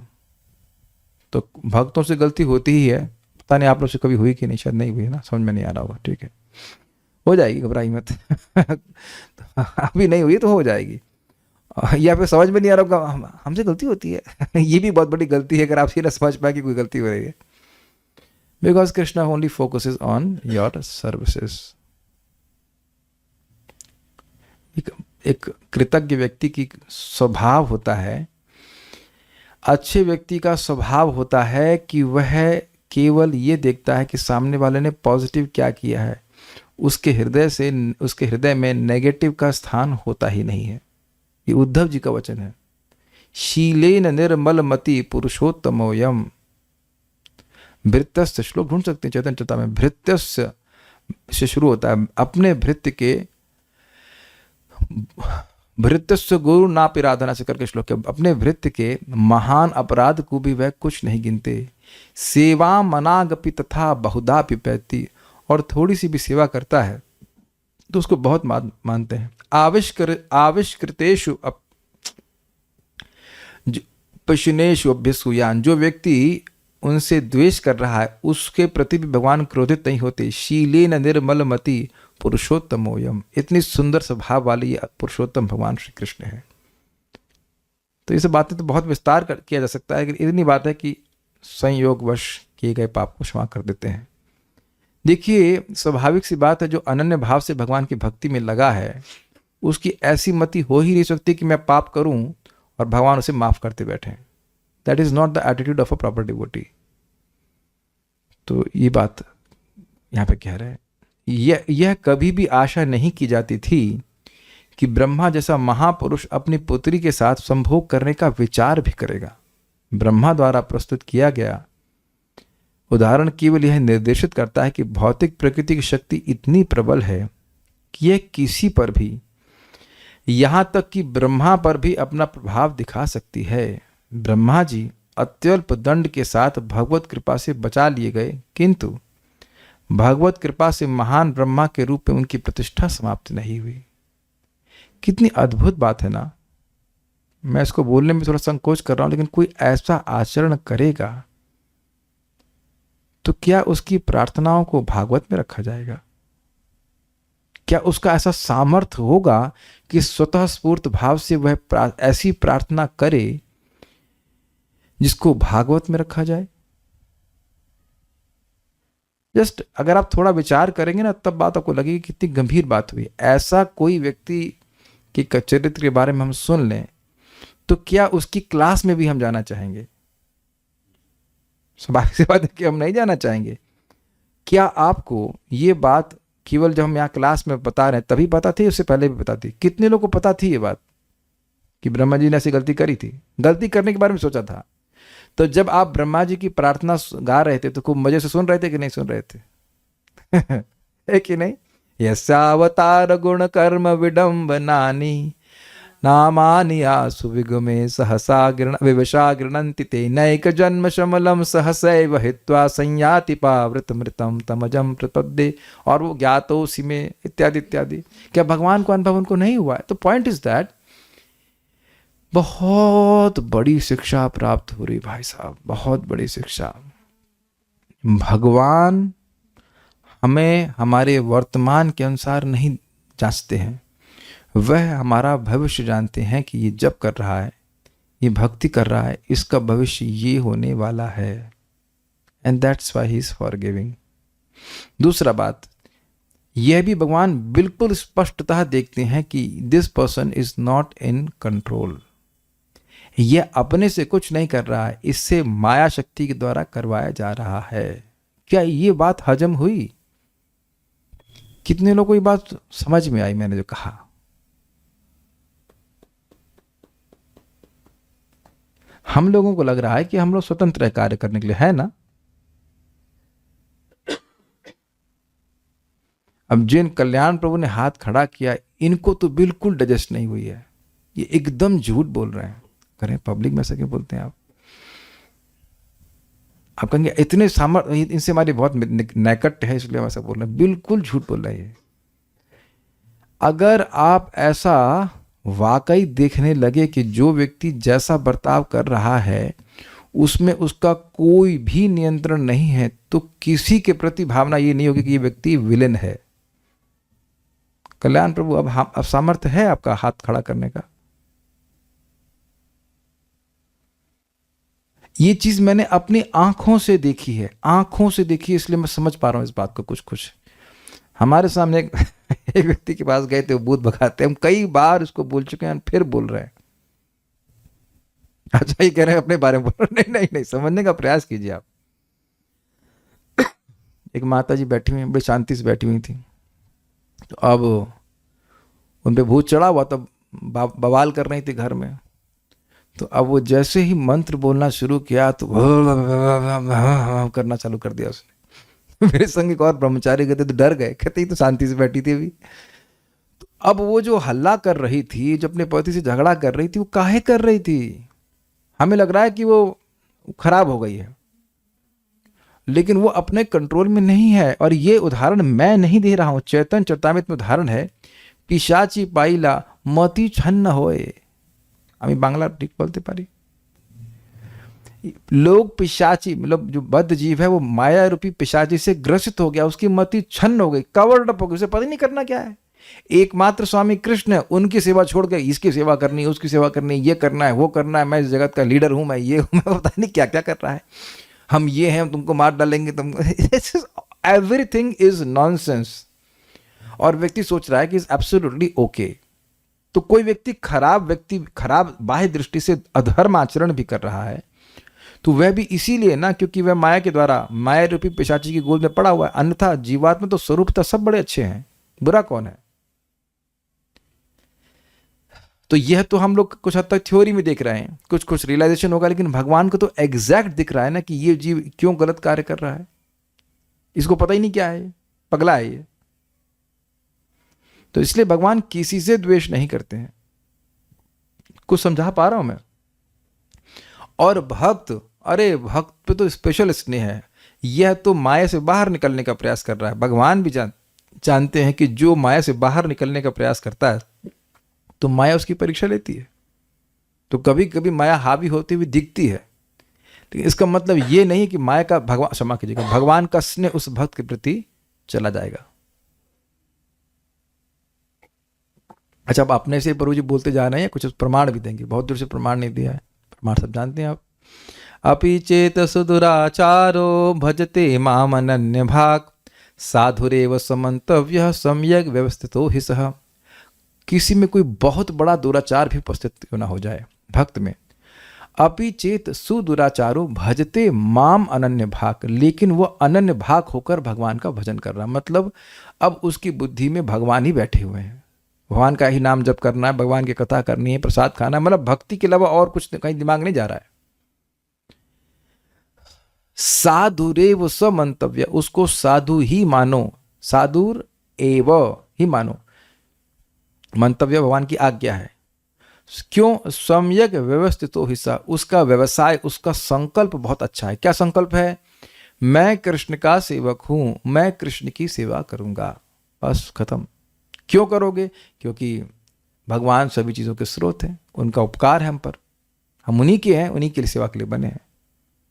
तो भक्तों से गलती होती ही है। पता नहीं आप लोग से कभी हुई कि नहीं, शायद नहीं हुई है ना, समझ में नहीं आ रहा होगा। ठीक है, हो जाएगी, घबराई मत। अभी नहीं हुई तो हो जाएगी। या फिर समझ में नहीं आ रहा होगा, हमसे गलती होती है। ये भी बहुत बड़ी गलती है अगर आप ये ना समझ पाए कि कोई गलती हो रही है। Because Krishna only focuses on your services. एक कृतज्ञ व्यक्ति की स्वभाव होता है, अच्छे व्यक्ति का स्वभाव होता है कि वह केवल ये देखता है कि सामने वाले ने पॉजिटिव क्या किया है। उसके हृदय में नेगेटिव का स्थान होता ही नहीं है। ये उद्धव जी का वचन है। शीलेन निर्मल मति पुरुषोत्तमोयम। भृत्यस्य श्लोक ढूंढ सकते हैं चैतन्य चरिता में। भृत्यस्य से शुरू होता है। अपने भृत्य के, भृत्यस्य गुरु नापिराधना से करके श्लोक है। अपने भृत्य के महान अपराध को भी वह कुछ नहीं गिनते। सेवा मनागपि तथा बहुधा पिपैति। और थोड़ी सी भी सेवा करता है तो उसको बहुत मानते हैं। आविष्कृतेषु पशुनेषु अभ्यसूयान। जो व्यक्ति उनसे द्वेष कर रहा है उसके प्रति भी भगवान क्रोधित नहीं होते। शीलेन निर्मल मति पुरुषोत्तमोयम। इतनी सुंदर स्वभाव वाली पुरुषोत्तम भगवान श्री कृष्ण है। तो ये सब बातें तो बहुत विस्तार किया जा सकता है, लेकिन इतनी बात है कि संयोगवश किए गए पाप को क्षमा कर देते हैं। देखिए, स्वाभाविक सी बात है, जो अनन्य भाव से भगवान की भक्ति में लगा है उसकी ऐसी मति हो ही नहीं सकती कि मैं पाप करूं और भगवान उसे माफ करते बैठे। That is not the attitude of a proper devotee. तो ये बात यहाँ पे कह रहे हैं। यह कभी भी आशा नहीं की जाती थी कि ब्रह्मा जैसा महापुरुष अपनी पुत्री के साथ संभोग करने का विचार भी करेगा। ब्रह्मा द्वारा प्रस्तुत किया गया उदाहरण केवल यह निर्देशित करता है कि भौतिक प्रकृति की शक्ति इतनी प्रबल है कि यह किसी पर भी, यहां तक कि ब्रह्मा पर भी अपना प्रभाव दिखा सकती है। ब्रह्मा जी अत्यल्प दंड के साथ भगवत कृपा से बचा लिए गए, किंतु भगवत कृपा से महान ब्रह्मा के रूप में उनकी प्रतिष्ठा समाप्त नहीं हुई। कितनी अद्भुत बात है ना। मैं इसको बोलने में थोड़ा संकोच कर रहा हूं, लेकिन कोई ऐसा आचरण करेगा तो क्या उसकी प्रार्थनाओं को भागवत में रखा जाएगा? क्या उसका ऐसा सामर्थ्य होगा कि स्वतः स्फूर्त भाव से वह ऐसी प्रार्थना करे जिसको भागवत में रखा जाए? जस्ट अगर आप थोड़ा विचार करेंगे ना, तब बात आपको लगेगी कितनी गंभीर बात हुई। ऐसा कोई व्यक्ति के चरित्र के बारे में हम सुन लें तो क्या उसकी क्लास में भी हम जाना चाहेंगे? स्वाभाविक सी बात है कि हम नहीं जाना चाहेंगे। क्या आपको ये बात केवल जब हम यहाँ क्लास में बता रहे हैं तभी पता थी, उससे पहले भी पता थी? कितने लोगों को पता थी ये बात कि ब्रह्मा जी ने ऐसी गलती करी थी? गलती करने के बारे में सोचा था। तो जब आप ब्रह्मा जी की प्रार्थना गा रहे थे तो खूब मजे से सुन रहे थे कि नहीं सुन रहे थे? है कि नहीं? यस्यावतार गुण कर्म विडंबनानि नामानि आसु विगमे सहसा विवशा गृणन्ति ते नैक जन्म शमलम सहसैव हित्वा संयाति पावृत मृतम तमजम प्रपद्ये, और वो ज्ञातोऽसि में इत्यादि इत्यादि। क्या भगवान को अनुभव उनको नहीं हुआ है? तो पॉइंट इज दैट बहुत बड़ी शिक्षा प्राप्त हो रही भाई साहब, बहुत बड़ी शिक्षा। भगवान हमें हमारे वर्तमान के अनुसार नहीं जांचते हैं, वह हमारा भविष्य जानते हैं कि ये जब कर रहा है, ये भक्ति कर रहा है, इसका भविष्य ये होने वाला है। And that's why he is forgiving. दूसरा बात, यह भी भगवान बिल्कुल स्पष्टतः देखते हैं कि this person is not in control, यह अपने से कुछ नहीं कर रहा है, इससे माया शक्ति के द्वारा करवाया जा रहा है। क्या ये बात हजम हुई? कितने लोगों को ये बात समझ में आई मैंने जो कहा? हम लोगों को लग रहा है कि हम लोग स्वतंत्र है कार्य करने के लिए, है ना? अब जिन कल्याण प्रभु ने हाथ खड़ा किया, इनको तो बिल्कुल डाइजेस्ट नहीं हुई है, ये एकदम झूठ बोल रहे हैं। करें पब्लिक में से क्यों बोलते हैं आप कहेंगे इतने सामर्थ्य, इनसे हमारी बहुत नैकट है इसलिए हम ऐसा बोल रहे हैं। बिल्कुल झूठ बोल रहे हैं। अगर आप ऐसा वाकई देखने लगे कि जो व्यक्ति जैसा बर्ताव कर रहा है उसमें उसका कोई भी नियंत्रण नहीं है, तो किसी के प्रति भावना ये नहीं होगी कि ये व्यक्ति विलेन है। कल्याण प्रभु अब सामर्थ्य है आपका हाथ खड़ा करने का। ये चीज मैंने अपनी आंखों से देखी है, आंखों से देखी है, इसलिए मैं समझ पा रहा हूं इस बात को। कुछ हमारे सामने एक व्यक्ति के पास गए थे, वो भूत भगाते, हम कई बार उसको बोल चुके हैं, फिर बोल रहे हैं। अच्छा ये कह रहे हैं अपने बारे में बोल रहे हैं। नहीं, समझने का प्रयास कीजिए आप। एक माता जी बैठी हुई, बड़ी शांति से बैठी हुई थी, तो अब उन पे भूत चढ़ा हुआ, तब बवाल कर रही थी घर में। तो अब वो जैसे ही मंत्र बोलना शुरू किया तो करना चालू कर दिया उसने। मेरे संग एक और ब्रह्मचारी गए थे तो डर गए, कहते ही तो शांति से बैठी थी अभी। तो अब वो जो हल्ला कर रही थी, जो अपने पति से झगड़ा कर रही थी, वो काहे कर रही थी? हमें लग रहा है कि वो खराब हो गई है, लेकिन वो अपने कंट्रोल में नहीं है। और ये उदाहरण मैं नहीं दे रहा हूं, चैतन्य चरितामृत में उदाहरण है। पिशाची पाइला मति छन्न होए। আমি বাংলা ঠিক বলতে পারি। लोग पिशाची, मतलब जो बद्ध जीव है, वो माया रूपी पिशाची से ग्रसित हो गया, उसकी मति छन्न हो गई, कवर्ड अप हो गई, उसे पता ही नहीं करना क्या है। एकमात्र स्वामी कृष्ण है, उनकी सेवा छोड़ के इसकी सेवा करनी, उसकी सेवा करनी, ये करना है, वो करना है, मैं इस जगत का लीडर हूं, मैं ये हूं, मैं पता नहीं क्या क्या कर रहा है, हम ये हैं, तुमको मार डालेंगे, तुम। Everything is nonsense. और व्यक्ति सोच रहा है कि इज एब्सोल्युटली ओके। तो कोई व्यक्ति खराब बाह्य दृष्टि से अधर्म आचरण भी कर रहा है, तो वह भी इसीलिए ना, क्योंकि वह माया के द्वारा, माया रूपी पिशाची की गोद में पड़ा हुआ है। अन्यथा जीवात्मा तो स्वरूपतः सब बड़े अच्छे हैं, बुरा कौन है? तो यह तो हम लोग कुछ हद तक थ्योरी में देख रहे हैं, कुछ रियलाइजेशन होगा, लेकिन भगवान को तो एग्जैक्ट दिख रहा है ना कि ये जीव क्यों गलत कार्य कर रहा है। इसको पता ही नहीं क्या है, पगला है ये। तो इसलिए भगवान किसी से द्वेष नहीं करते हैं। कुछ समझा पा रहा हूं मैं? और भक्त, अरे भक्त पे तो स्पेशल स्नेह है। यह तो माया से बाहर निकलने का प्रयास कर रहा है। भगवान भी जानते हैं कि जो माया से बाहर निकलने का प्रयास करता है, तो माया उसकी परीक्षा लेती है। तो कभी कभी माया हावी होती हुई दिखती है, लेकिन इसका मतलब यह नहीं कि माया का क्षमा कीजिएगा, भगवान का स्नेह उस भक्त के प्रति चला जाएगा। अच्छा, अब अपने से प्रभु जी बोलते जा रहे हैं, कुछ प्रमाण भी देंगे। बहुत दूर से प्रमाण नहीं दिया है, प्रमाण सब जानते हैं आप। अपि चेत सुदुराचारो भजते माम अनन्य भाग साधुरेव समन्तव्य सम्यक व्यवस्थितो हि सह। किसी में कोई बहुत बड़ा दुराचार भी उपस्थित क्यों ना हो जाए भक्त में, अपि चेत सुदुराचारो भजते माम अनन्य भाग, लेकिन वो अनन्य भाग होकर भगवान का भजन कर रहा। मतलब अब उसकी बुद्धि में भगवान ही बैठे हुए हैं, भगवान का ही नाम जप करना है, भगवान की कथा करनी है, प्रसाद खाना है, मतलब भक्ति के अलावा और कुछ कहीं दिमाग नहीं जा रहा है। साधुरेव समन्तव्य, उसको साधु ही मानो, साधुर एव ही मानो। मंतव्य भगवान की आज्ञा है। क्यों? सम्यक व्यवस्थितो हिस्सा, उसका व्यवसाय, उसका संकल्प बहुत अच्छा है। क्या संकल्प है? मैं कृष्ण का सेवक हूं, मैं कृष्ण की सेवा करूंगा, बस खत्म। क्यों करोगे? क्योंकि भगवान सभी चीज़ों के स्रोत हैं, उनका उपकार है हम पर, हम उन्हीं के हैं, उन्हीं के लिए सेवा के लिए बने हैं।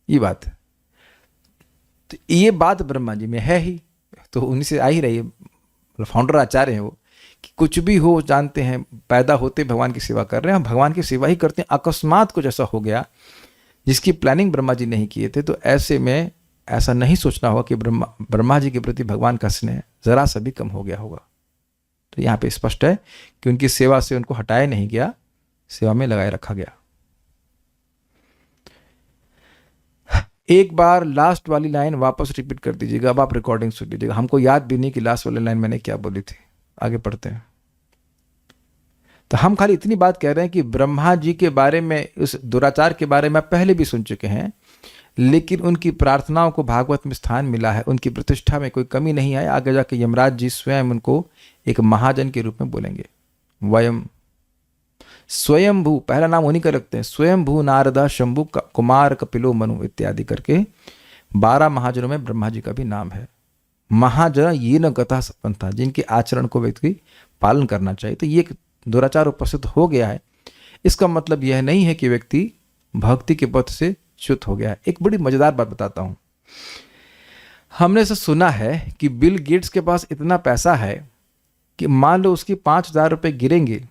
ये बात है। तो ये बात ब्रह्मा जी में है ही, तो उन्हीं से आ ही रही है। फाउंडर आचार्य हैं वो, कि कुछ भी हो जानते हैं, पैदा होते भगवान की सेवा कर रहे हैं, हम भगवान की सेवा ही करते हैं। अकस्मात कुछ ऐसा हो गया जिसकी प्लानिंग ब्रह्मा जी नहीं किए थे, तो ऐसे में ऐसा नहीं सोचना होगा कि ब्रह्मा जी के प्रति भगवान का स्नेह जरा सा भी कम हो गया होगा। तो यहाँ पे स्पष्ट है कि उनकी सेवा से उनको हटाया नहीं गया, सेवा में लगाए रखा गया। एक बार लास्ट वाली लाइन वापस रिपीट कर दीजिएगा, अब आप रिकॉर्डिंग सुन लीजिएगा, हमको याद भी नहीं कि लास्ट वाली लाइन मैंने क्या बोली थी। आगे पढ़ते हैं। तो हम खाली इतनी बात कह रहे हैं कि ब्रह्मा जी के बारे में, उस दुराचार के बारे में पहले भी सुन चुके हैं, लेकिन उनकी प्रार्थनाओं को भागवत में स्थान मिला है, उनकी प्रतिष्ठा में कोई कमी नहीं है। आगे जाके यमराज जी स्वयं उनको एक महाजन के रूप में बोलेंगे। वयम स्वयंभू, पहला नाम उन्हीं का रखते हैं, स्वयंभू नारदा शंभु कुमार कपिलो मनु इत्यादि करके 12 महाजनों में ब्रह्मा जी का भी नाम है। महाजन ये न गता संपन्नता, जिनके आचरण को व्यक्ति पालन करना चाहिए। तो ये दुराचार उपस्थित हो गया है, इसका मतलब यह नहीं है कि व्यक्ति भक्ति के पथ से च्युत हो गया है। एक बड़ी मजेदार बात बताता हूं। हमने से सुना है कि बिल गेट्स के पास इतना पैसा है कि मान लो उसके 5,000 रुपये गिरेंगे,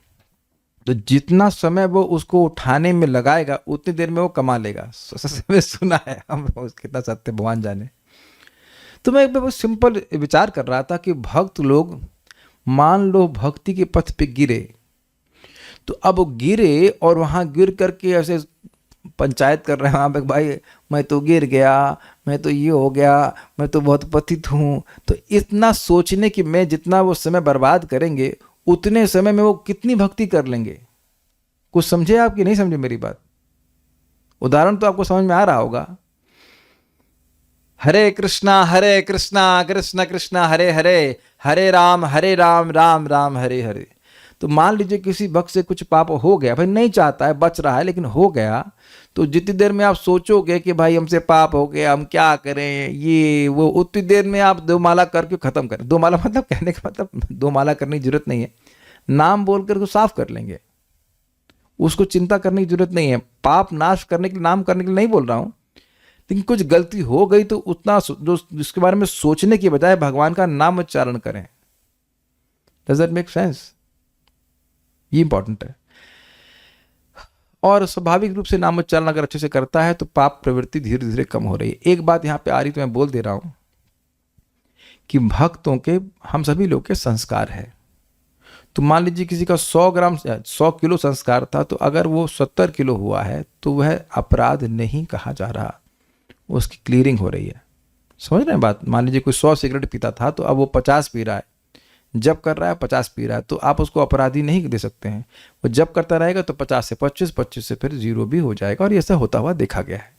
तो जितना समय वो उसको उठाने में लगाएगा उतनी देर में वो कमा लेगा। में सुना है, हम कितना सत्य भगवान जाने। तो मैं बहुत सिंपल विचार कर रहा था कि भक्त लोग मान लो भक्ति के पथ पे गिरे, तो अब गिरे और वहां गिर करके ऐसे पंचायत कर रहे हैं वहाँ पे, भाई मैं तो गिर गया, मैं तो ये हो गया, मैं तो बहुत पतित हूँ। तो इतना सोचने कि मैं जितना वो समय बर्बाद करेंगे उतने समय में वो कितनी भक्ति कर लेंगे। कुछ समझे आप कि नहीं समझे मेरी बात? उदाहरण तो आपको समझ में आ रहा होगा। हरे कृष्णा कृष्ण कृष्ण हरे हरे, हरे राम राम राम हरे हरे। तो मान लीजिए किसी भक्त से कुछ पाप हो गया, भाई नहीं चाहता है, बच रहा है, लेकिन हो गया, तो जितनी देर में आप सोचोगे कि भाई हमसे पाप हो गया, हम क्या करें ये वो, उतनी देर में आप 2 माला करके खत्म करें। 2 माला मतलब कहने का मतलब 2 माला करने की जरूरत नहीं है, नाम बोल कर उसको साफ कर लेंगे, उसको चिंता करने की जरूरत नहीं है। पाप नाश करने के लिए, नाम करने के लिए नहीं बोल रहा हूं, लेकिन कुछ गलती हो गई तो उतना जो जिसके बारे में सोचने की बजाय भगवान का नाम उच्चारण करें। Does that make sense? ये इंपॉर्टेंट है। और स्वाभाविक रूप से नाम उच्चारण अगर अच्छे से करता है तो पाप प्रवृत्ति धीरे धीरे कम हो रही है। एक बात यहां पे आ रही तो मैं बोल दे रहा हूं कि भक्तों के, हम सभी लोग के संस्कार है। तो मान लीजिए किसी का 100 किलो संस्कार था, तो अगर वो 70 किलो हुआ है तो वह अपराध नहीं कहा जा रहा, उसकी क्लियरिंग हो रही है। समझ रहे हैं बात? मान लीजिए कोई 100 सिगरेट पीता था, तो अब वो 50 पी रहा है, जब कर रहा है 50 पी रहा है, तो आप उसको अपराधी नहीं दे सकते हैं। वो जब करता रहेगा तो 50 से 25, 25 से फिर 0 भी हो जाएगा, और ऐसा होता हुआ देखा गया है।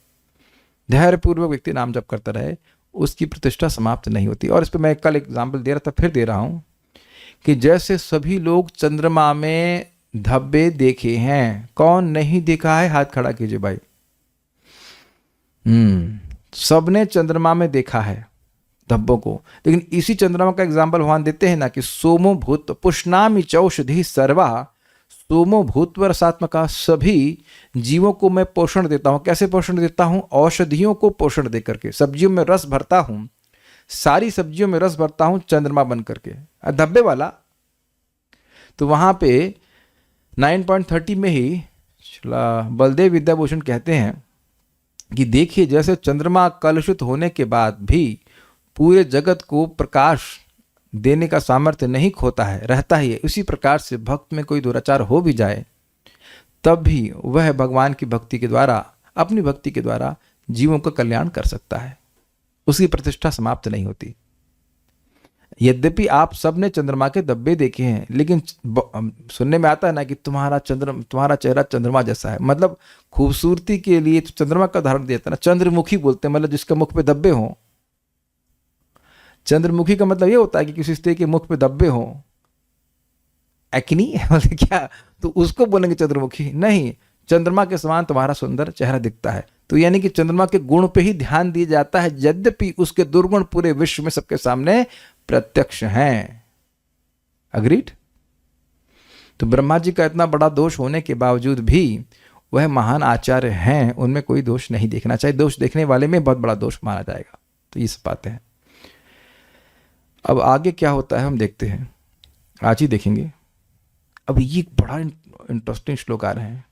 धैर्यपूर्वक व्यक्ति नाम जप करता रहे, उसकी प्रतिष्ठा समाप्त नहीं होती। और इस पर मैं कल एग्जाम्पल दे रहा था, फिर दे रहा हूं कि जैसे सभी लोग चंद्रमा में धब्बे देखे हैं, कौन नहीं देखा है? हाथ खड़ा कीजिए भाई। सबने चंद्रमा में देखा है धब्बों को, लेकिन इसी चंद्रमा का एग्जाम्पल भगवान देते हैं ना कि सोमो भूत पुष्णामि चौषधि सर्वा, सोमो भूतवर सात्मका, सभी जीवों को मैं पोषण देता हूं। कैसे पोषण देता हूं? औषधियों को पोषण दे करके। सब्जियों में रस भरता हूं, सारी सब्जियों में रस भरता हूं चंद्रमा बन करके, धब्बे वाला। तो वहां पे 9.30 में ही बलदेव विद्याभूषण कहते हैं कि देखिए, जैसे चंद्रमा कलुषित होने के बाद भी पूरे जगत को प्रकाश देने का सामर्थ्य नहीं खोता है, रहता ही है, उसी प्रकार से भक्त में कोई दुराचार हो भी जाए तब भी वह भगवान की भक्ति के द्वारा, अपनी भक्ति के द्वारा जीवों का कल्याण कर सकता है, उसकी प्रतिष्ठा समाप्त नहीं होती। यद्यपि आप सबने चंद्रमा के धब्बे देखे हैं, लेकिन सुनने में आता है ना कि तुम्हारा चेहरा चंद्रमा जैसा है, मतलब खूबसूरती के लिए तो चंद्रमा का उदाहरण देता है ना, चंद्रमुखी बोलते हैं, मतलब जिसके मुख पे धब्बे हों। चंद्रमुखी का मतलब ये होता है कि किसी स्त्री के मुख पे धब्बे हों, एक्नी मतलब क्या, तो उसको बोलेंगे चंद्रमुखी नहीं, चंद्रमा के समान तुम्हारा सुंदर चेहरा दिखता है। तो यानी कि चंद्रमा के गुण पे ही ध्यान दिया जाता है, यद्यपि उसके दुर्गुण पूरे विश्व में सबके सामने प्रत्यक्ष हैं। अग्रीड। तो ब्रह्मा जी का इतना बड़ा दोष होने के बावजूद भी वह महान आचार्य हैं, उनमें कोई दोष नहीं देखना चाहिए। दोष देखने वाले में बहुत बड़ा दोष माना जाएगा। तो ये सब बातें हैं। अब आगे क्या होता है हम देखते हैं, आज ही देखेंगे। अब ये बड़ा इंटरेस्टिंग श्लोक आ रहे हैं।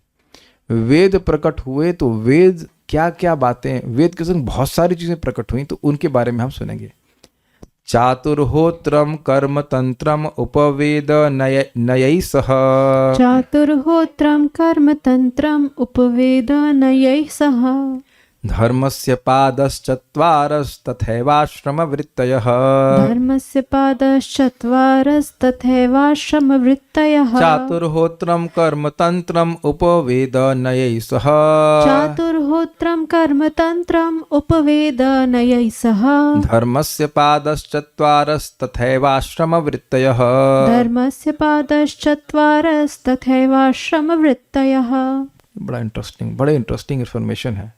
वेद प्रकट हुए तो वेद क्या क्या बातें, वेद के संग बहुत सारी चीजें प्रकट हुई, तो उनके बारे में हम सुनेंगे। चातुर्होत्रम कर्म तंत्रम उपवेद नयै सह, चातुर्होत्रं कर्मतन्त्रम् उपवेदनयैः सह, धर्मस्य पादश्चत्वारस्तथैवाश्रमवृत्तयः, धर्मस्य पादश्चत्वारस्तथैवाश्रमवृत्तयः, चातुर्होत्रम कर्म तंत्रम उपवेद नयै सह, चातुर्होत्रं कर्मतन्त्रम् उपवेदनयैः सह, धर्मस्य पादश्चत्वारस्तथैवाश्रमवृत्तयः। धर्मस्य पादश्चत्वारस्तथैवाश्रमवृत्तयः। बड़ा इंटरेस्टिंग, बड़े इंटरेस्टिंग इन्फॉर्मेशन है।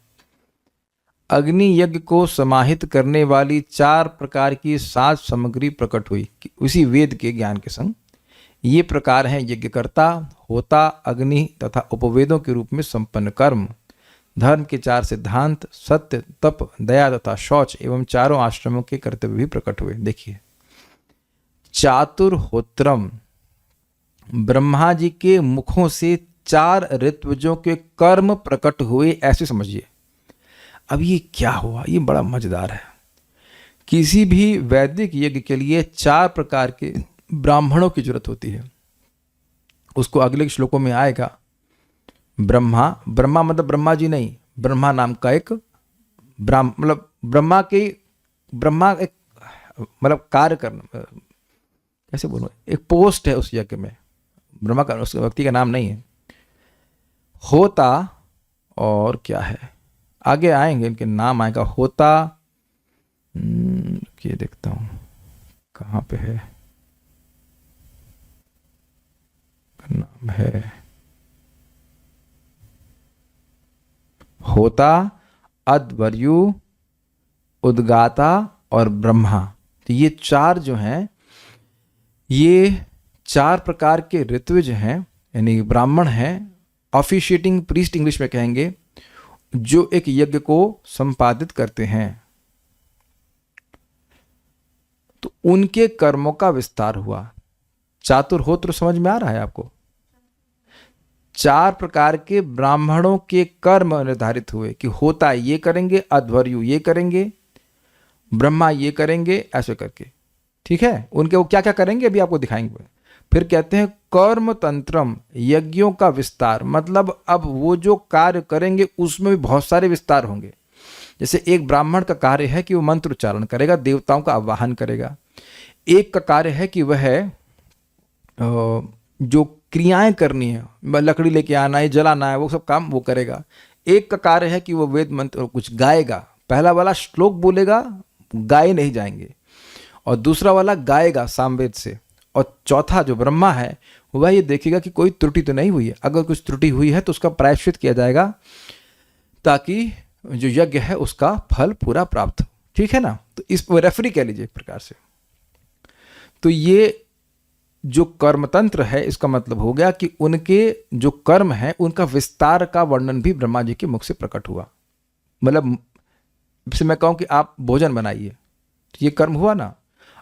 अग्नि यज्ञ को समाहित करने वाली 4 प्रकार की 7 सामग्री प्रकट हुई उसी वेद के ज्ञान के संग। ये प्रकार हैं यज्ञकर्ता, होता, अग्नि तथा उपवेदों के रूप में संपन्न कर्म, धर्म के 4 सिद्धांत, सत्य, तप, दया तथा शौच एवं चारों आश्रमों के कर्तव्य भी प्रकट हुए। देखिए, चातुर्होत्रम, ब्रह्मा जी के मुखों से 4 ऋत्विजों के कर्म प्रकट हुए, ऐसे समझिए। अब ये क्या हुआ, ये बड़ा मजेदार है। किसी भी वैदिक यज्ञ के लिए 4 प्रकार के ब्राह्मणों की जरूरत होती है। उसको अगले श्लोकों में आएगा। ब्रह्मा, ब्रह्मा मतलब ब्रह्मा जी नहीं, ब्रह्मा नाम का एक मतलब ब्रह्मा एक मतलब कार्य करना, कैसे बोलूं, एक पोस्ट है उस यज्ञ में। ब्रह्मा का उस व्यक्ति का नाम नहीं है। होता और क्या है, आगे आएंगे इनके नाम आएगा। होता, ये देखता हूं कहां पे है, नाम है होता, अध्वर्यु, उद्गाता और ब्रह्मा। तो ये 4 जो हैं, ये 4 प्रकार के ऋत्विज हैं, यानी ब्राह्मण हैं, ऑफिशिएटिंग प्रीस्ट इंग्लिश में कहेंगे, जो एक यज्ञ को संपादित करते हैं। तो उनके कर्मों का विस्तार हुआ। चातुर्होत्र समझ में आ रहा है आपको? 4 प्रकार के ब्राह्मणों के कर्म निर्धारित हुए कि होता ये करेंगे, अध्वर्यु ये करेंगे, ब्रह्मा ये करेंगे, ऐसे करके। ठीक है, उनके वो क्या क्या करेंगे अभी आपको दिखाएंगे। फिर कहते हैं कर्म तंत्रम, यज्ञों का विस्तार, मतलब अब वो जो कार्य करेंगे उसमें भी बहुत सारे विस्तार होंगे। जैसे एक ब्राह्मण का कार्य है कि वो मंत्र उच्चारण करेगा, देवताओं का आवाहन करेगा। एक का कार्य है कि वह जो क्रियाएं करनी है, लकड़ी लेके आना है, जलाना है, वो सब काम वो करेगा। एक का कार्य है कि वो वेद मंत्र कुछ गाएगा, पहला वाला श्लोक बोलेगा, गाए नहीं जाएंगे, और दूसरा वाला गाएगा सामवेद से। और चौथा जो ब्रह्मा है वह ये देखेगा कि कोई त्रुटि तो नहीं हुई है, अगर कुछ त्रुटि हुई है तो उसका प्रायश्चित किया जाएगा, ताकि जो यज्ञ है उसका फल पूरा प्राप्त हो। ठीक है ना, तो इस रेफरी कह लीजिए एक प्रकार से। तो ये जो कर्मतंत्र है, इसका मतलब हो गया कि उनके जो कर्म है उनका विस्तार का वर्णन भी ब्रह्मा जी के मुख से प्रकट हुआ। मतलब से मैं कहूं कि आप भोजन बनाइए, तो ये कर्म हुआ ना।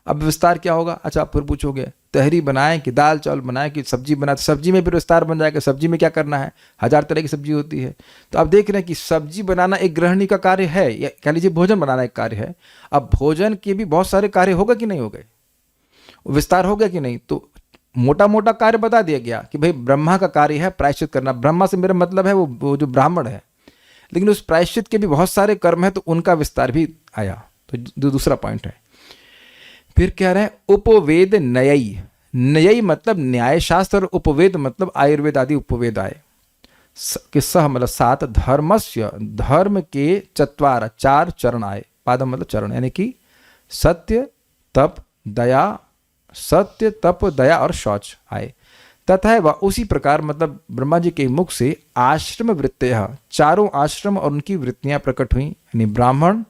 अब विस्तार क्या होगा? अच्छा, आप फिर पूछोगे तहरी बनाएं कि दाल चावल बनाएं कि सब्जी बनाए, तो सब्जी में फिर विस्तार बन जाएगा। सब्जी में क्या करना है, 1000 तरह की सब्जी होती है। तो आप देख रहे हैं कि सब्जी बनाना एक गृहिणी का कार्य है, या कह लीजिए भोजन बनाना एक कार्य है। अब भोजन के भी बहुत सारे कार्य होगा कि नहीं हो गए, विस्तार हो गया कि नहीं? तो मोटा मोटा कार्य बता दिया गया कि भाई ब्रह्मा का कार्य है प्रायश्चित करना। ब्रह्मा से मेरा मतलब है वो जो ब्राह्मण है, लेकिन उस प्रायश्चित के भी बहुत सारे कर्म है, तो उनका विस्तार भी आया। तो दूसरा पॉइंट है। फिर कह रहे हैं उपवेद न्यायी। न्यायी मतलब न्याय शास्त्र, और उपवेद मतलब आयुर्वेद आदि उपवेद आए। कि सह मतलब 7, धर्मस्य धर्म के 4 चरण आए। पादम मतलब चरण, यानी कि सत्य, तप, दया, सत्य, तप, दया और शौच आए। तथा वह उसी प्रकार मतलब ब्रह्मा जी के मुख से आश्रम वृत्तयः, चारों आश्रम और उनकी वृत्तियां प्रकट हुई, यानी ब्राह्मण,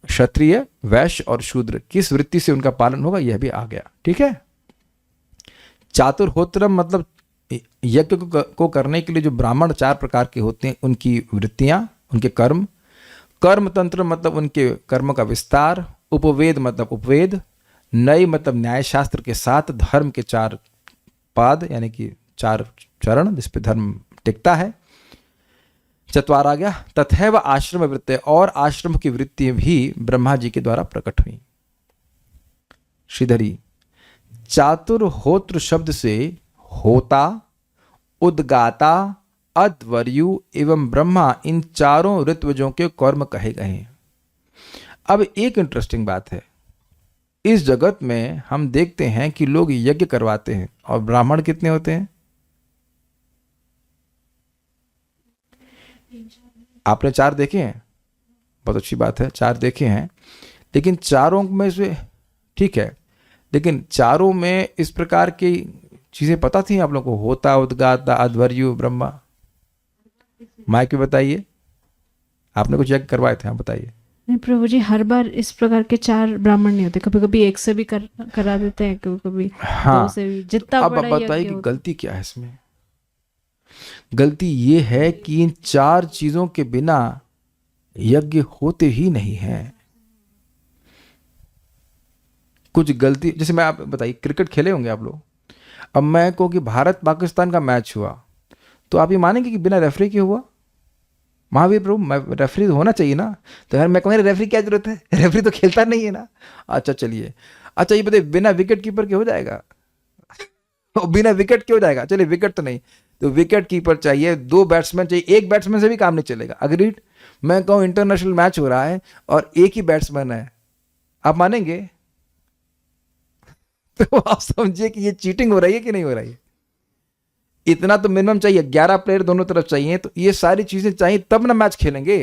क्षत्रिय, वैश्य और शूद्र, किस वृत्ति से उनका पालन होगा यह भी आ गया। ठीक है। चातुर्होत्रम मतलब यज्ञ को करने के लिए जो ब्राह्मण 4 प्रकार के होते हैं उनकी वृत्तियां, उनके कर्म। कर्म तंत्र मतलब उनके कर्म का विस्तार। उपवेद मतलब उपवेद। नय मतलब न्याय शास्त्र के साथ धर्म के 4 पाद यानी कि 4 चरण जिस पे धर्म टिकता है। चतवार आ गया। तथैव आश्रम वृत्ति, और आश्रम की वृत्ति भी ब्रह्मा जी के द्वारा प्रकट हुई। श्रीधरी, चातुर्होत्र शब्द से होता, उद्गाता, अध्वर्यु एवं ब्रह्मा, इन चारों ऋत्विजों के कर्म कहे गए हैं। अब एक इंटरेस्टिंग बात है, इस जगत में हम देखते हैं कि लोग यज्ञ करवाते हैं और ब्राह्मण कितने होते हैं? आपने 4 देखे हैं, बहुत अच्छी बात है, 4 देखे हैं, लेकिन चारों में से ठीक है, लेकिन चारों में इस प्रकार की चीजें पता थी आप लोगों को? होता, उद्गाता, अध्वर्यु, ब्रह्मा। माइक पे बताइए, आपने कुछ यज्ञ करवाए थे, आप बताइए। नहीं प्रभु जी, हर बार इस प्रकार के 4 ब्राह्मण नहीं होते, कभी कभी 1 से भी करा देते हैं, कभी कभी 2 से भी, जितना अब बड़ा आप बताइए यज्ञ कि होता है। गलती क्या है इसमें? गलती ये है कि इन 4 चीजों के बिना यज्ञ होते ही नहीं है। कुछ गलती, जैसे मैं, आप बताइए, क्रिकेट खेले होंगे आप लोग। अब मैं कहूँ कि भारत पाकिस्तान का मैच हुआ, तो आप ये मानेंगे कि बिना रेफरी के हुआ? महावीर प्रभु, रेफरी होना चाहिए ना। तो यार मैं कहूँगा रेफरी क्या जरूरत है, रेफरी तो खेलता नहीं है ना। अच्छा चलिए, अच्छा ये बताइए बिना विकेट कीपर के हो जाएगा? बिना विकेट के हो जाएगा? चलिए विकेट तो नहीं, तो विकेट कीपर चाहिए, 2 बैट्समैन चाहिए, 1 बैट्समैन से भी काम नहीं चलेगा। अग्रीड? मैं कहूँ इंटरनेशनल मैच हो रहा है और 1 ही बैट्समैन है, आप मानेंगे? तो आप समझिए कि ये चीटिंग हो रही है कि नहीं हो रही है। इतना तो मिनिमम चाहिए, 11 प्लेयर दोनों तरफ चाहिए, तो ये सारी चीजें चाहिए तब ना मैच खेलेंगे।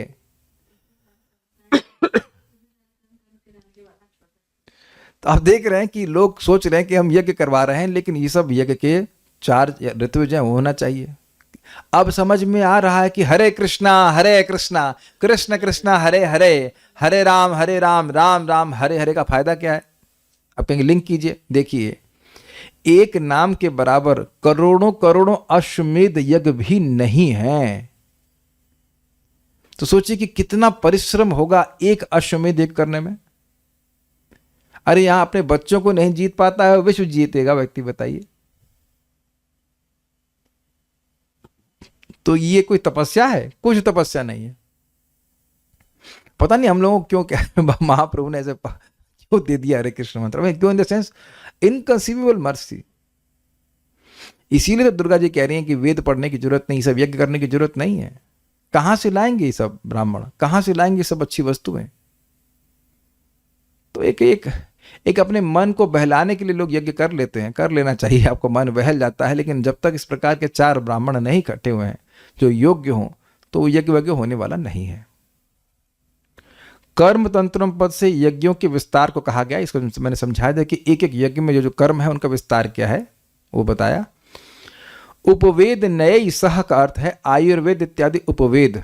तो आप देख रहे हैं कि लोग सोच रहे हैं कि हम यज्ञ करवा रहे हैं, लेकिन ये सब यज्ञ के 4 ऋतुज होना चाहिए। अब समझ में आ रहा है कि हरे कृष्णा कृष्ण कृष्ण हरे हरे, हरे राम राम राम हरे हरे का फायदा क्या है? आप कहेंगे लिंक कीजिए, देखिए, एक नाम के बराबर करोड़ों करोड़ों अश्वमेध यज्ञ भी नहीं है। तो सोचिए कि कितना परिश्रम होगा एक अश्वमेध यज्ञ करने में। अरे यहां अपने बच्चों को नहीं जीत पाता है, विश्व जीतेगा व्यक्ति, बताइए। तो ये कोई तपस्या है? कुछ तपस्या नहीं है। पता नहीं हम लोगों को क्यों, क्या महाप्रभु ने ऐसे क्यों दे दिया हरे कृष्ण मंत्र, क्यों? In the sense inconceivable mercy. इसीलिए तो दुर्गा जी कह रही हैं कि वेद पढ़ने की जरूरत नहीं, सब यज्ञ करने की जरूरत नहीं है। कहां से लाएंगे ये सब ब्राह्मण, कहां से लाएंगे सब अच्छी वस्तुएं? तो एक अपने मन को बहलाने के लिए लोग यज्ञ कर लेते हैं, कर लेना चाहिए, आपको मन बहल जाता है, लेकिन जब तक इस प्रकार के 4 ब्राह्मण नहीं इकट्ठे हुए हैं जो योग्य हों, तो यज्ञ वज्ञ होने वाला नहीं है। कर्म तंत्रम पद से यज्ञों के विस्तार को कहा गया। इसको मैंने समझाया था कि एक एक यज्ञ में जो जो कर्म है उनका विस्तार क्या है वो बताया। उपवेद न्याय सह का अर्थ है आयुर्वेद इत्यादि उपवेद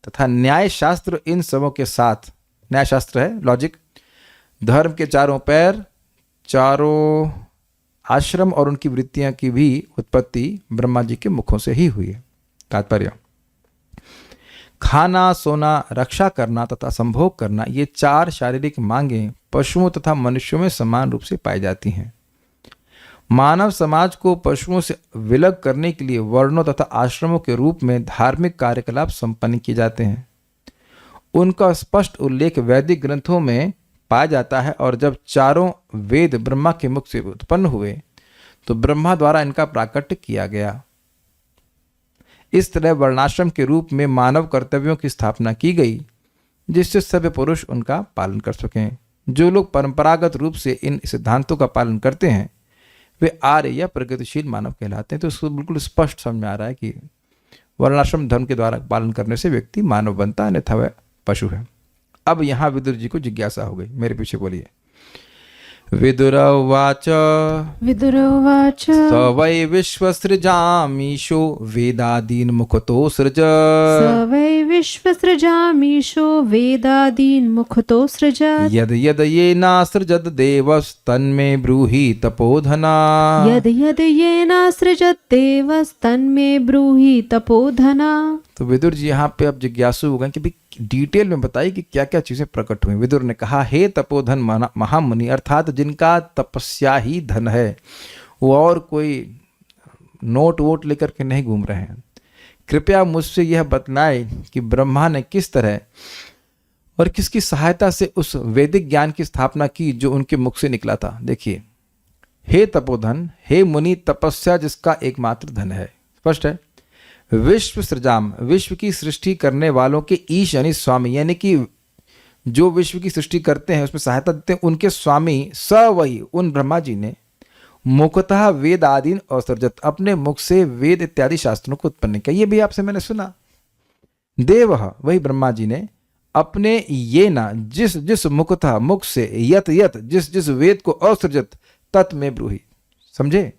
तथा न्याय शास्त्र, इन सबों के साथ, न्याय शास्त्र है लॉजिक, धर्म के 4 पैर, 4 आश्रम और उनकी वृत्तियां की भी उत्पत्ति ब्रह्मा जी के मुखों से ही हुई है। तात्पर्य, खाना, सोना, रक्षा करना तथा संभोग करना, ये 4 शारीरिक मांगें पशुओं तथा मनुष्यों में समान रूप से पाई जाती हैं। मानव समाज को पशुओं से विलग करने के लिए वर्णों तथा आश्रमों के रूप में धार्मिक कार्यकलाप संपन्न किए जाते हैं। उनका स्पष्ट उल्लेख वैदिक ग्रंथों में पाया जाता है, और जब 4 वेद ब्रह्मा के मुख से उत्पन्न हुए तो ब्रह्मा द्वारा इनका प्राकट्य किया गया। इस तरह वर्णाश्रम के रूप में मानव कर्तव्यों की स्थापना की गई, जिससे सभ्य पुरुष उनका पालन कर सकें। जो लोग परंपरागत रूप से इन सिद्धांतों का पालन करते हैं वे आर्य या प्रगतिशील मानव कहलाते हैं। तो इसको बिल्कुल स्पष्ट समझ में आ रहा है कि वर्णाश्रम धर्म के द्वारा पालन करने से व्यक्ति मानव बनता है, अन्यथा वह पशु है। अब यहां विदुर जी को जिज्ञासा हो गई, मेरे पीछे बोलिए। विदुरवाच विदुरोवाच स वै विश्वसृजामीशो वेदादीन् मुखतो सृज स वै विश्वसृजामीशो वेदादीन् मुखतो सृजत् यद यद येनासृजत् देवस्तन्मे ब्रूहि तपोधना। यद यद येनासृजत् देवस्तन्मे ब्रूहि तपोधना। तो विदुर जी यहाँ पे अब जिज्ञासु हो गए कि भाई डिटेल में बताइए कि क्या क्या चीजें प्रकट हुई। विदुर ने कहा, हे तपोधन महामुनि, अर्थात जिनका तपस्या ही धन है, वो और कोई नोट वोट लेकर के नहीं घूम रहे हैं, कृपया मुझसे यह बतलाए कि ब्रह्मा ने किस तरह और किसकी सहायता से उस वैदिक ज्ञान की स्थापना की जो उनके मुख से निकला था। देखिए, हे तपोधन, हे मुनि, तपस्या जिसका एकमात्र धन है। स्पष्ट है। विश्व सृजाम, विश्व की सृष्टि करने वालों के ईश यानी स्वामी, यानी कि जो विश्व की सृष्टि करते हैं उसमें सहायता देते हैं, उनके स्वामी स वही उन ब्रह्मा जी ने मुखतः वेद आदीन असर्जत, अपने मुख से वेद इत्यादि शास्त्रों को उत्पन्न किया। ये भी आपसे मैंने सुना। देव वही ब्रह्मा जी ने अपने ये ना जिस जिस मुखतः मुख से यत यत जिस जिस वेद को असृजत तत् में ब्रूहि। समझे?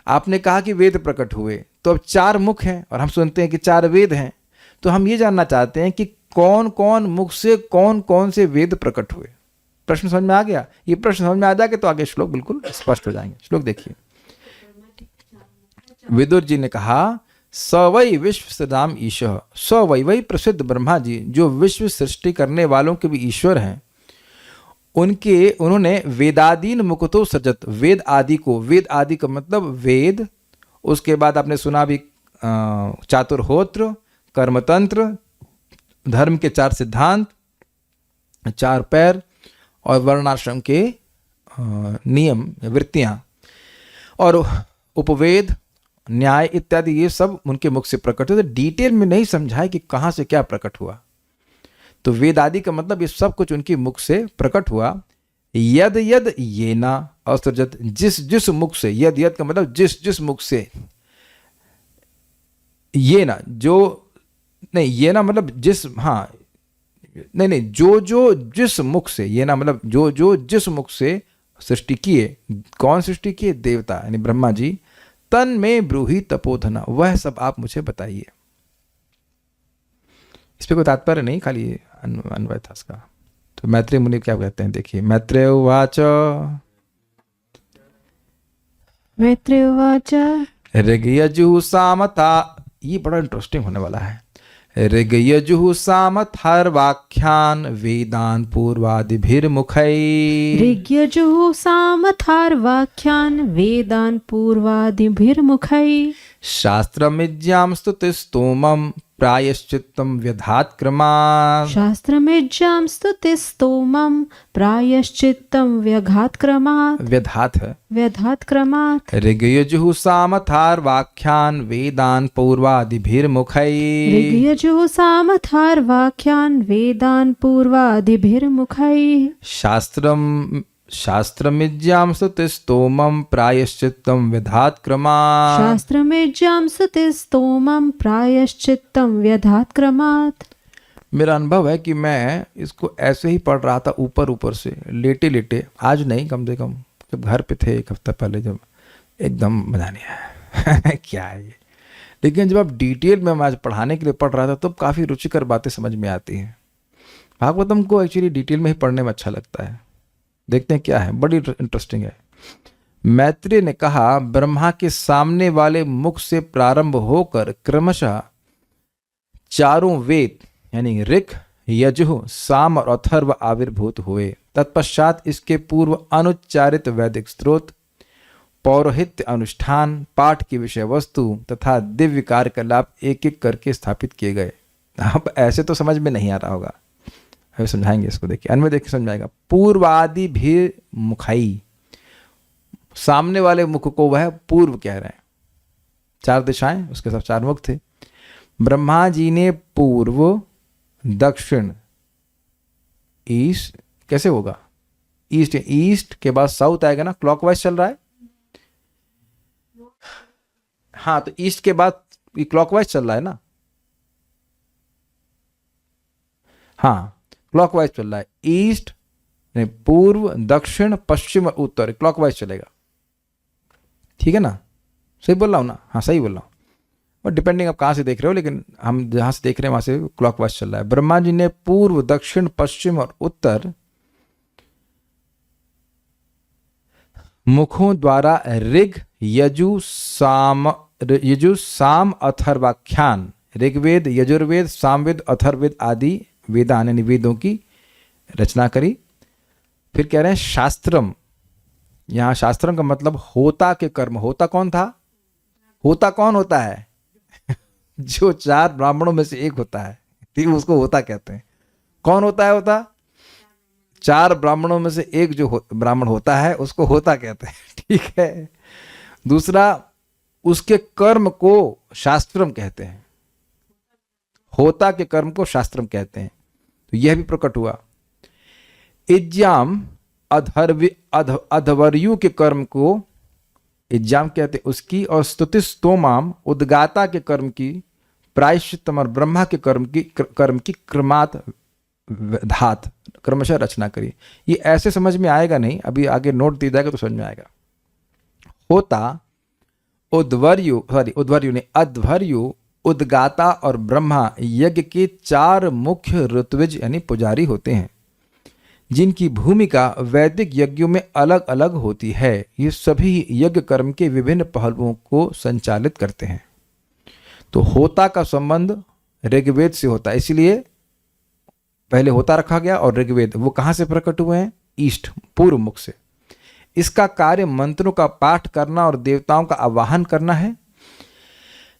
आपने कहा कि वेद प्रकट हुए, तो अब 4 मुख हैं और हम सुनते हैं कि 4 वेद हैं। तो हम ये जानना चाहते हैं कि कौन कौन मुख से कौन कौन से वेद प्रकट हुए। प्रश्न समझ में आ गया? ये प्रश्न समझ में आ जाएगा तो आगे श्लोक बिल्कुल स्पष्ट हो जाएंगे। श्लोक देखिए। विदुर जी ने कहा, स वै विश्व सदाम ईशः, स वही प्रसिद्ध ब्रह्मा जी जो विश्व सृष्टि करने वालों के भी ईश्वर हैं, उन्होंने वेदादीन मुकुतो सजत, वेद आदि को, वेद आदि का मतलब वेद, उसके बाद आपने सुना भी चातुर्होत्र, कर्मतंत्र, धर्म के 4 सिद्धांत, 4 पैर और वर्णाश्रम के नियम वृत्तियां और उपवेद, न्याय इत्यादि, ये सब उनके मुख से प्रकट हुए। तो डिटेल में नहीं समझाए कि कहाँ से क्या प्रकट हुआ। तो वेद आदि का मतलब ये सब कुछ उनके मुख से प्रकट हुआ। यद यद ये ना असृजत, जिस जिस मुख से, यद यद का मतलब जिस जिस मुख से, ये ना जो नहीं, ये ना मतलब जिस, हाँ नहीं नहीं, जो जो जिस मुख से, ये ना मतलब जो जो जिस मुख से सृष्टि किए। कौन सृष्टि किए? देवता यानी ब्रह्मा जी। तन में ब्रूहि तपोधना, वह सब आप मुझे बताइए। इस पे कोई तात्पर्य नहीं, खाली अन्वय था इसका। तो मैत्रेय मुनि क्या कहते हैं, देखिए। मैत्रेय उवाच, मैत्रेय उवाच ऋग्यजुः सामता, ये बड़ा इंटरेस्टिंग होने वाला है। ऋग्यजुः सामथर्वाख्यान वेदान पूर्वादिभिर्मुखै, ऋग्यजुः सामथर्वाख्यान वेदान पूर्वादिभिर्मुखै, शास्त्रमिज्यां स्तुतिस्तोमं प्रायश्चित्तं व्यधात् क्रमात्, शास्त्रमिज्यां स्तुतिस्तोमं प्रायश्चित्तं व्यघात् क्रमात्, व्यधात् है, व्यधात् क्रमात्। ऋग्यजुः सामथर्वाख्यान वेदान पूर्वादिभिर्मुखै, ऋग्यजुः सामथर्वाख्यान वेदान पूर्वादिभिर्मुखै, शास्त्रमिज्यां स्तुतिस्तोमं प्रायश्चित्तं व्यधात् क्रमात्, शास्त्रमिज्यां स्तुतिस्तोमं प्रायश्चित्तं व्यधात् क्रमात्। मेरा अनुभव है कि मैं इसको ऐसे ही पढ़ रहा था ऊपर ऊपर से, लेटे लेटे। आज नहीं, कम से कम जब घर पे थे 1 हफ्ता पहले, जब एकदम मजा नहीं आया क्या है ये। लेकिन जब आप डिटेल में, मैं आज पढ़ाने के लिए पढ़ रहा था, तब काफ़ी रुचिकर बातें समझ में आती हैं। भागवतम को एक्चुअली डिटेल में ही पढ़ने में अच्छा लगता है। देखते हैं क्या है, बड़ी इंटरेस्टिंग है। मैत्रेय ने कहा, ब्रह्मा के सामने वाले मुख से प्रारंभ होकर क्रमशः 4 वेद यानी ऋक्, यजुः, साम और अथर्व आविर्भूत हुए। तत्पश्चात इसके पूर्व अनुच्चारित वैदिक स्त्रोत, पौरोहित्य अनुष्ठान, पाठ की विषय वस्तु तथा दिव्य कार्यकलाप एक एक करके स्थापित किए गए। अब ऐसे तो समझ में नहीं आ रहा होगा, अभी समझाएंगे इसको। देखिए, अन्वय देखिए समझ आएगा। पूर्वादि भी मुखाई, सामने वाले मुख को वह पूर्व कह रहे हैं। 4 दिशाएं, उसके सब 4 मुख थे। ब्रह्मा जी ने पूर्व, दक्षिण, ईस्ट, कैसे होगा? ईस्ट, ईस्ट के बाद साउथ आएगा ना, क्लॉकवाइज चल रहा है। हाँ, तो ईस्ट के बाद ये क्लॉकवाइज चल रहा है ना। हाँ, क्लॉकवाइज चल रहा है। ईस्ट, नहीं, पूर्व, दक्षिण, पश्चिम और उत्तर, क्लॉकवाइज चलेगा। ठीक है ना, सही बोल रहा हूँ ना? हाँ सही बोल रहा हूँ, और डिपेंडिंग आप कहाँ से देख रहे हो, लेकिन हम जहाँ से देख रहे हैं वहाँ से क्लॉकवाइज चल रहा है। ब्रह्मा जी ने पूर्व, दक्षिण, पश्चिम और उत्तर मुखों द्वारा ऋग, यजु, साम, अथर्वाख्यान, ऋग्वेद, यजुर्वेद, सामवेद, अथर्ववेद आदि वेदान यानी वेदों की रचना करी। फिर कह रहे हैं शास्त्रम, यहाँ शास्त्रम का मतलब होता के कर्म। होता कौन था? होता कौन होता है? जो 4 ब्राह्मणों में से एक होता है, ठीक, उसको होता कहते हैं। कौन होता है? होता 4 ब्राह्मणों में से एक जो ब्राह्मण होता है उसको होता कहते हैं। ठीक है। दूसरा, उसके कर्म को शास्त्रम कहते हैं। होता के कर्म को शास्त्रम कहते हैं। तो यह भी प्रकट हुआ। इज्जाम, अधवर्यु के कर्म को इज्जाम कहते उसकी, और स्तुतिस्तोमाम, उद्गाता के कर्म की, प्रायश्चित्तम और ब्रह्मा के कर्म की क्रमात धात क्रमशः रचना करी। ये ऐसे समझ में आएगा नहीं, अभी आगे नोट दिया जाएगा तो समझ में आएगा। होता, उद्वर्यु ने अध्वर्यु, उद्गाता और ब्रह्मा यज्ञ के 4 मुख्य ऋत्विज यानी पुजारी होते हैं, जिनकी भूमिका वैदिक यज्ञों में अलग अलग होती है। ये सभी यज्ञ कर्म के विभिन्न पहलुओं को संचालित करते हैं। तो होता का संबंध ऋग्वेद से होता है, इसलिए पहले होता रखा गया, और ऋग्वेद वो कहाँ से प्रकट हुए हैं? ईस्ट, पूर्व मुख से। इसका कार्य मंत्रों का पाठ करना और देवताओं का आवाहन करना है।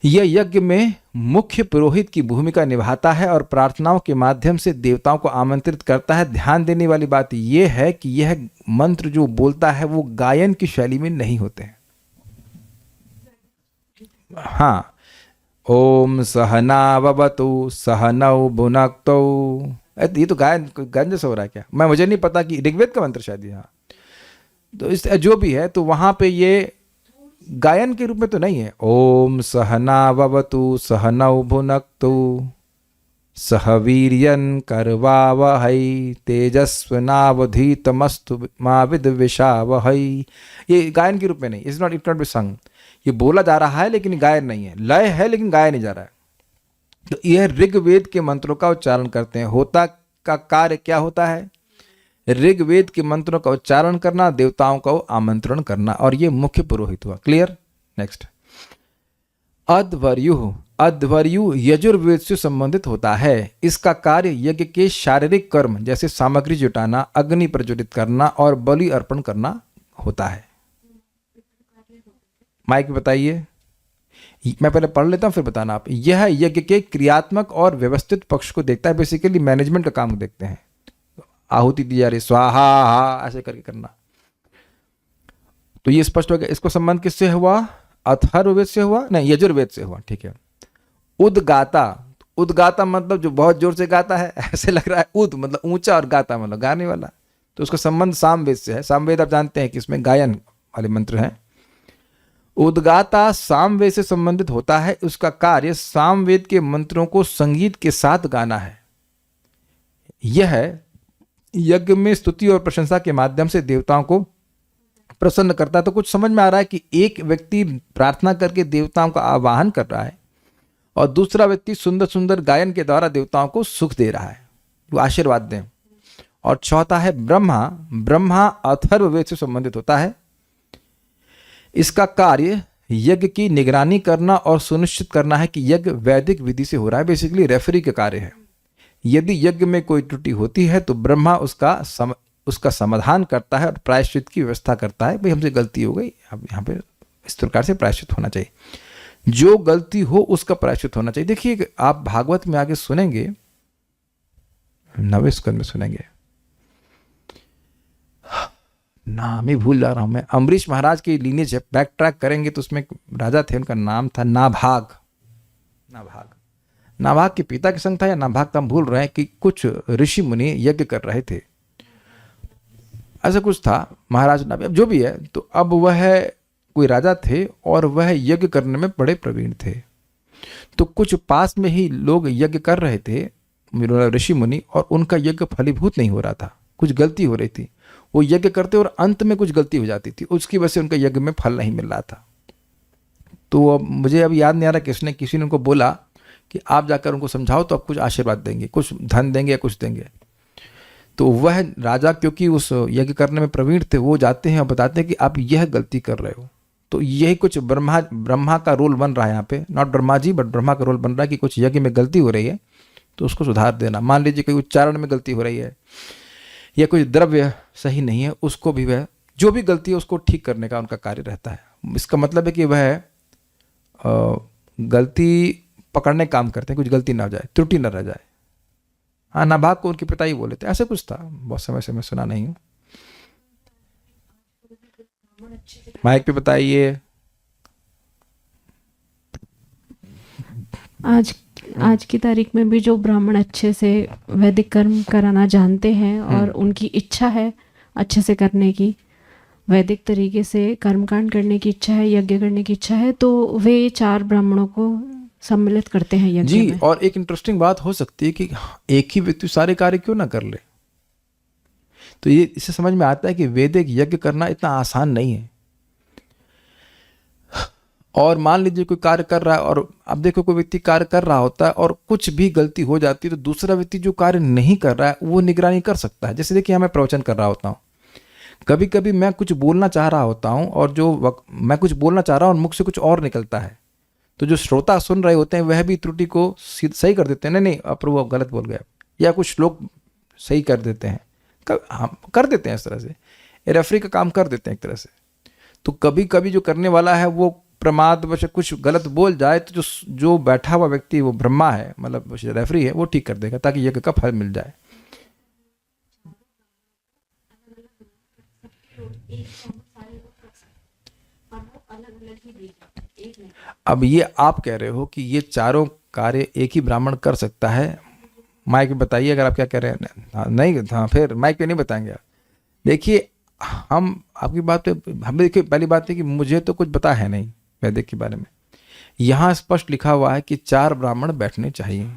यह यज्ञ में मुख्य पुरोहित की भूमिका निभाता है और प्रार्थनाओं के माध्यम से देवताओं को आमंत्रित करता है। ध्यान देने वाली बात यह है कि यह मंत्र जो बोलता है वो गायन की शैली में नहीं होते हैं। हाँ, ओम सहनाववतु सहनौ भुनक्तौ, ये तो गायन जैसा हो रहा है क्या? मुझे नहीं पता कि ऋग्वेद का मंत्र शायद यहाँ, तो इस जो भी है, तो वहां पे ये गायन के रूप में तो नहीं है। ओम सहनाववतु सहनौ भुनक्तु सह वीर्यं करवावहै तेजस्विनावधीतमस्तु मा विद्विषावहै, ये गायन के रूप में नहीं, इट्स नॉट बी संग। ये बोला जा रहा है लेकिन गायन नहीं है, लय है लेकिन गाया नहीं जा रहा है। तो यह ऋग्वेद के मंत्रों का उच्चारण करते हैं। होता का कार्य क्या होता है? ऋग्वेद के मंत्रों का उच्चारण करना, देवताओं को आमंत्रण करना, और ये मुख्य पुरोहित हुआ। क्लियर? नेक्स्ट, अध्वर्यु यजुर्वेद से संबंधित होता है। इसका कार्य यज्ञ के शारीरिक कर्म जैसे सामग्री जुटाना, अग्नि प्रज्वलित करना और बलि अर्पण करना होता है। माइक बताइए, मैं पहले पढ़ लेता हूं फिर बताना आप। यह यज्ञ के क्रियात्मक और व्यवस्थित पक्ष को देखता है। बेसिकली मैनेजमेंट का काम देखते हैं। आहुति दी जा रही, स्वाहा ऐसे करके करना। तो ये स्पष्ट हो गया। इसको संबंध किससे हुआ? अथर्ववेद से हुआ, नहीं यजुर्वेद से हुआ। ठीक है। उद्गाता मतलब जो बहुत जोर से गाता है, ऐसे लग रहा है। उद मतलब ऊंचा और गाता मतलब गाने वाला, तो उसका संबंध सामवेद से है। सामवेद आप जानते हैं कि इसमें गायन वाले मंत्र हैं। उद्गाता सामवेद से संबंधित होता है। उसका कार्य सामवेद के मंत्रों को संगीत के साथ गाना है। यह यज्ञ में स्तुति और प्रशंसा के माध्यम से देवताओं को प्रसन्न करता है। तो कुछ समझ में आ रहा है कि एक व्यक्ति प्रार्थना करके देवताओं का आवाहन कर रहा है और दूसरा व्यक्ति सुंदर सुंदर गायन के द्वारा देवताओं को सुख दे रहा है, वो आशीर्वाद दें। और चौथा है ब्रह्मा अथर्ववेद से संबंधित होता है। इसका कार्य यज्ञ की निगरानी करना और सुनिश्चित करना है कि यज्ञ वैदिक विधि से हो रहा है। बेसिकली रेफरी का कार्य है। यदि यज्ञ में कोई त्रुटि होती है तो ब्रह्मा उसका समाधान करता है और प्रायश्चित की व्यवस्था करता है। भाई हमसे गलती हो गई, अब यहाँ पे इस प्रकार से प्रायश्चित होना चाहिए। जो गलती हो उसका प्रायश्चित होना चाहिए। देखिए आप भागवत में आगे सुनेंगे, 9वें स्कंद में सुनेंगे, नाम ही भूल जा रहा हूं मैं, अम्बरीश महाराज की लीनेज है, बैक ट्रैक करेंगे तो उसमें राजा थे, उनका नाम था नाभाग। नाभाग के पिता के संग था या नाभाग था, हम भूल रहे हैं। कि कुछ ऋषि मुनि यज्ञ कर रहे थे, ऐसा कुछ था। महाराज नाभाग जो भी है, तो अब वह कोई राजा थे और वह यज्ञ करने में बड़े प्रवीण थे। तो कुछ पास में ही लोग यज्ञ कर रहे थे, ऋषि मुनि, और उनका यज्ञ फलीभूत नहीं हो रहा था। कुछ गलती हो रही थी, वो यज्ञ करते और अंत में कुछ गलती हो जाती थी, उसकी वजह से उनका यज्ञ में फल नहीं मिल रहा था। तो अब मुझे अब याद नहीं आ रहा किसी ने उनको बोला कि आप जाकर उनको समझाओ तो आप कुछ आशीर्वाद देंगे, कुछ धन देंगे या कुछ देंगे। तो वह राजा क्योंकि उस यज्ञ करने में प्रवीण थे, वो जाते हैं और बताते हैं कि आप यह गलती कर रहे हो। तो यही कुछ ब्रह्मा का रोल बन रहा है यहाँ पे, नॉट ब्रह्मा जी बट ब्रह्मा का रोल बन रहा है कि कुछ यज्ञ में गलती हो रही है तो उसको सुधार देना। मान लीजिए कोई उच्चारण में गलती हो रही है या कोई द्रव्य सही नहीं है, उसको भी वह जो भी गलती है उसको ठीक करने का उनका कार्य रहता है। इसका मतलब है कि वह गलती पकड़ने काम करते हैं, कुछ गलती ना हो जाए, त्रुटि ना रह जाए। हाँ, नाभाग को उनके पिता ही बोले थे, ऐसे कुछ था, बहुत समय से मैं सुना नहीं हूँ। माइक पे बताइए। आज की तारीख में भी जो ब्राह्मण अच्छे से वैदिक कर्म कराना जानते हैं और उनकी इच्छा है अच्छे से करने की, वैदिक तरीके से कर्मकांड करने की इच्छा है, यज्ञ करने की इच्छा है, तो वे 4 ब्राह्मणों को सम्मिलित करते हैं यज्ञ जी में। और एक इंटरेस्टिंग बात हो सकती है कि एक ही व्यक्ति सारे कार्य क्यों ना कर ले। तो ये इससे समझ में आता है कि वैदिक यज्ञ करना इतना आसान नहीं है। और मान लीजिए कोई कार्य कर रहा है और अब देखो कोई व्यक्ति कार्य कर रहा होता है और कुछ भी गलती हो जाती है तो दूसरा व्यक्ति जो कार्य नहीं कर रहा है वो निगरानी कर सकता है। जैसे देखिए मैं प्रवचन कर रहा होता हूँ, कभी कभी मैं कुछ बोलना चाह रहा होता हूँ और मैं कुछ बोलना चाह रहा हूँ और मुख से कुछ और निकलता है, तो जो श्रोता सुन रहे होते हैं वह भी त्रुटि को सही कर देते हैं, नहीं प्रभु आप गलत बोल गए, या कुछ लोग सही कर देते हैं, हम कर देते हैं इस तरह से, रेफरी का काम कर देते हैं एक तरह से। तो कभी कभी जो करने वाला है वो प्रमादवश कुछ गलत बोल जाए तो जो बैठा हुआ व्यक्ति वो ब्रह्मा है, मतलब रेफरी है, वो ठीक कर देगा ताकि यज्ञ का फल मिल जाए। अब ये आप कह रहे हो कि ये चारों कार्य एक ही ब्राह्मण कर सकता है, माइक पे बताइए अगर आप क्या कह रहे हैं। नहीं, हाँ फिर माइक पे नहीं बताएंगे आप। देखिए हम आपकी बात पे, हमें देखिए पहली बात है कि मुझे तो कुछ पता है नहीं वैदिक के बारे में। यहाँ स्पष्ट लिखा हुआ है कि 4 ब्राह्मण बैठने चाहिए।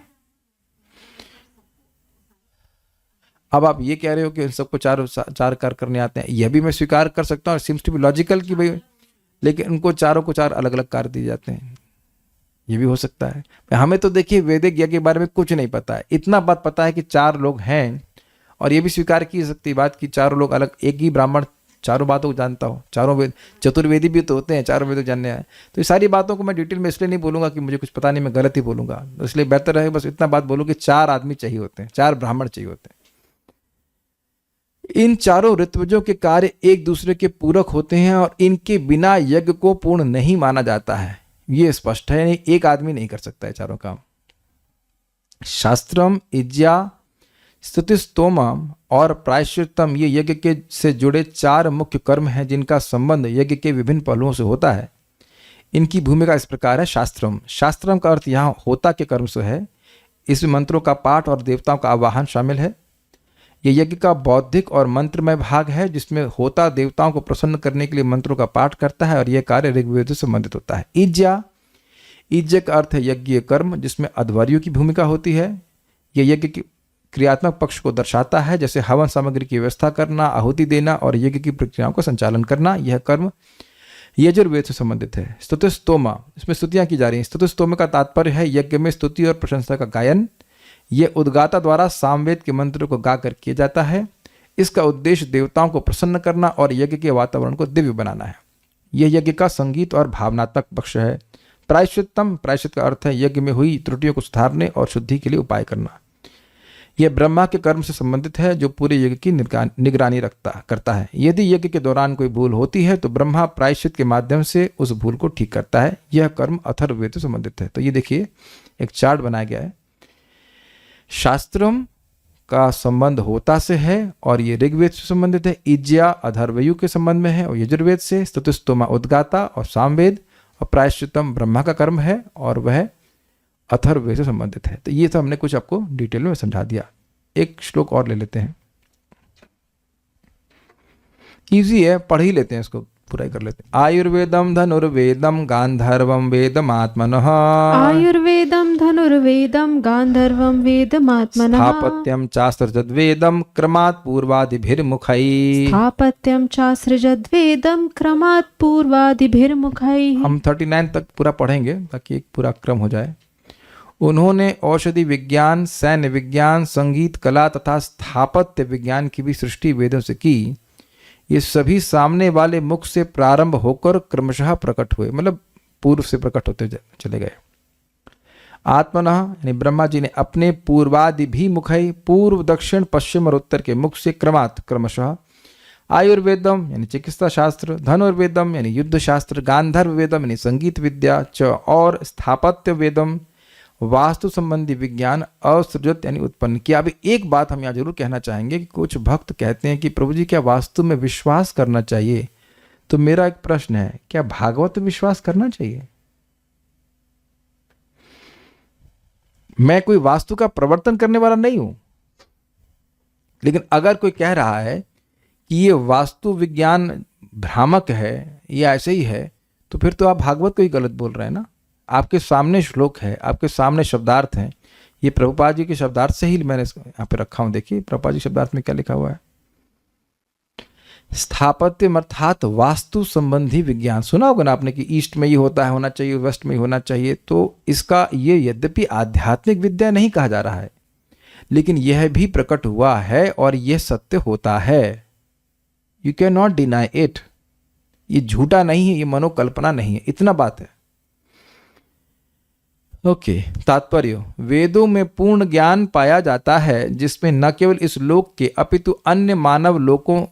अब आप ये कह रहे हो कि सबको चार कार्य करने आते हैं, यह भी मैं स्वीकार कर सकता हूँ, सीम्स टू बी लॉजिकल कि भाई, लेकिन उनको चारों को 4 अलग अलग कार्य दिए जाते हैं, ये भी हो सकता है। हमें तो देखिए वैदिक यज्ञ के बारे में कुछ नहीं पता है, इतना बात पता है कि 4 लोग हैं, और ये भी स्वीकार की सकती बात कि 4 लोग अलग, एक ही ब्राह्मण चारों बातों को जानता हो, चारों वेद, चतुर्वेदी भी तो होते हैं, चारों वेद जानने आए। तो ये सारी बातों को मैं डिटेल में इसलिए नहीं बोलूंगा कि मुझे कुछ पता नहीं, मैं गलत ही बोलूंगा, इसलिए बेहतर है बस इतना बात बोलूँ कि 4 आदमी चाहिए होते हैं, 4 ब्राह्मण चाहिए होते हैं। इन चारों ऋत्विजों के कार्य एक दूसरे के पूरक होते हैं और इनके बिना यज्ञ को पूर्ण नहीं माना जाता है, ये स्पष्ट है। एक आदमी नहीं कर सकता है चारों काम। शास्त्रम, इज्या, स्तुतिस्तोमम और प्रायश्चित्तम, ये यज्ञ के से जुड़े 4 मुख्य कर्म हैं जिनका संबंध यज्ञ के विभिन्न पहलुओं से होता है। इनकी भूमिका इस प्रकार है। शास्त्रम, शास्त्रम का अर्थ यहाँ होता के कर्म से है। इसमें मंत्रों का पाठ और देवताओं का आवाहन शामिल है। यह यज्ञ का बौद्धिक और मंत्रमय भाग है जिसमें होता देवताओं को प्रसन्न करने के लिए मंत्रों का पाठ करता है और यह कार्य ऋग्वेद से संबंधित होता है। इज्या, इज्य का अर्थ है यज्ञीय कर्म जिसमें अध्वर्यों की भूमिका होती है। यह यज्ञ की क्रियात्मक पक्ष को दर्शाता है, जैसे हवन सामग्री की व्यवस्था करना, आहुति देना और यज्ञ की प्रक्रियाओं का संचालन करना। यह कर्म यजुर्वेद से संबंधित है। स्तुतिस्तोमा, इसमें स्तुतियां की जा रही हैं। स्तुतिस्तोमा का तात्पर्य है यज्ञ में स्तुति और प्रशंसा का गायन। यह उद्गाता द्वारा सामवेद के मंत्र को गाकर किया जाता है। इसका उद्देश्य देवताओं को प्रसन्न करना और यज्ञ के वातावरण को दिव्य बनाना है। यह यज्ञ का संगीत और भावनात्मक पक्ष है। प्रायश्चित्तम, प्रायश्चित का अर्थ है यज्ञ में हुई त्रुटियों को सुधारने और शुद्धि के लिए उपाय करना। यह ब्रह्मा के कर्म से संबंधित है जो पूरे यज्ञ की निगरानी करता है। यदि यज्ञ के दौरान कोई भूल होती है तो ब्रह्मा प्रायश्चित के माध्यम से उस भूल को ठीक करता है। यह कर्म अथर्ववेद से संबंधित है। तो ये देखिए एक चार्ट बनाया गया है। शास्त्रम का संबंध होता से है और ये ऋग्वेद से संबंधित है। इज्या अथर्वयु के संबंध में है और यजुर्वेद से। स्तुतिस्तोमा उद्गाता और सामवेद, और प्रायश्चित्तम ब्रह्मा का कर्म है और वह अथर्ववेद से संबंधित है। तो ये तो हमने कुछ आपको डिटेल में समझा दिया। एक श्लोक और ले लेते हैं, इजी है, पढ़ ही लेते हैं, इसको पूरा ही कर लेते हैं। आयुर्वेदम धनुर्वेदम गांधर्वम वेदम आत्मनः। आयुर्वेदम धनुर्वेदम धनुर्वेदं गान्धर्वं वेदमात्मनः स्थापत्यम चास्त्रजद्वेदम क्रमात् पूर्वादिभिर्मुखैः। स्थापत्यं चासृजद्वेदं क्रमात् पूर्वादिभिर्मुखैः। हम 39 तक पूरा पढ़ेंगे ताकि एक पूरा क्रम हो जाए। उन्होंने औषधि विज्ञान, सैन्य विज्ञान, संगीत कला तथा स्थापत्य विज्ञान की भी सृष्टि वेदों से की। ये सभी सामने वाले मुख से प्रारंभ होकर क्रमशः प्रकट हुए, मतलब पूर्व से प्रकट होते चले गए। आत्मनः यानी ब्रह्मा जी ने अपने पूर्वादि भी मुखई, पूर्व दक्षिण पश्चिम और उत्तर के मुख से क्रमशः आयुर्वेदम यानी चिकित्सा शास्त्र, धनुर्वेदम यानी युद्ध शास्त्र, गांधर्व वेदम यानी संगीत विद्या च और स्थापत्य वेदम वास्तु संबंधी विज्ञान असृजत यानी उत्पन्न किया। अभी एक बात हम यहाँ जरूर कहना चाहेंगे कि कुछ भक्त कहते हैं कि प्रभु जी क्या वास्तु में विश्वास करना चाहिए? तो मेरा एक प्रश्न है, क्या भागवत में विश्वास करना चाहिए? मैं कोई वास्तु का प्रवर्तन करने वाला नहीं हूं, लेकिन अगर कोई कह रहा है कि ये वास्तु विज्ञान भ्रामक है या ऐसे ही है, तो फिर तो आप भागवत को ही गलत बोल रहे हैं ना। आपके सामने श्लोक है, आपके सामने शब्दार्थ हैं, ये प्रभुपाद जी के शब्दार्थ से ही मैंने यहाँ पे रखा हूं। देखिए प्रभुपाद जी शब्दार्थ में क्या लिखा हुआ है। स्थापत्य अर्थात वास्तु संबंधी विज्ञान, सुना होगा ना आपने कि ईस्ट में ये होता है, होना चाहिए, वेस्ट में ही होना चाहिए। तो इसका ये यद्यपि आध्यात्मिक विद्या नहीं कहा जा रहा है, लेकिन यह भी प्रकट हुआ है और यह सत्य होता है। You can not deny it. ये झूठा नहीं है, ये मनोकल्पना नहीं है, इतना बात है। ओके, तात्पर्य, वेदों में पूर्ण ज्ञान पाया जाता है जिसमें न केवल इस लोक के अपितु अन्य मानव लोकों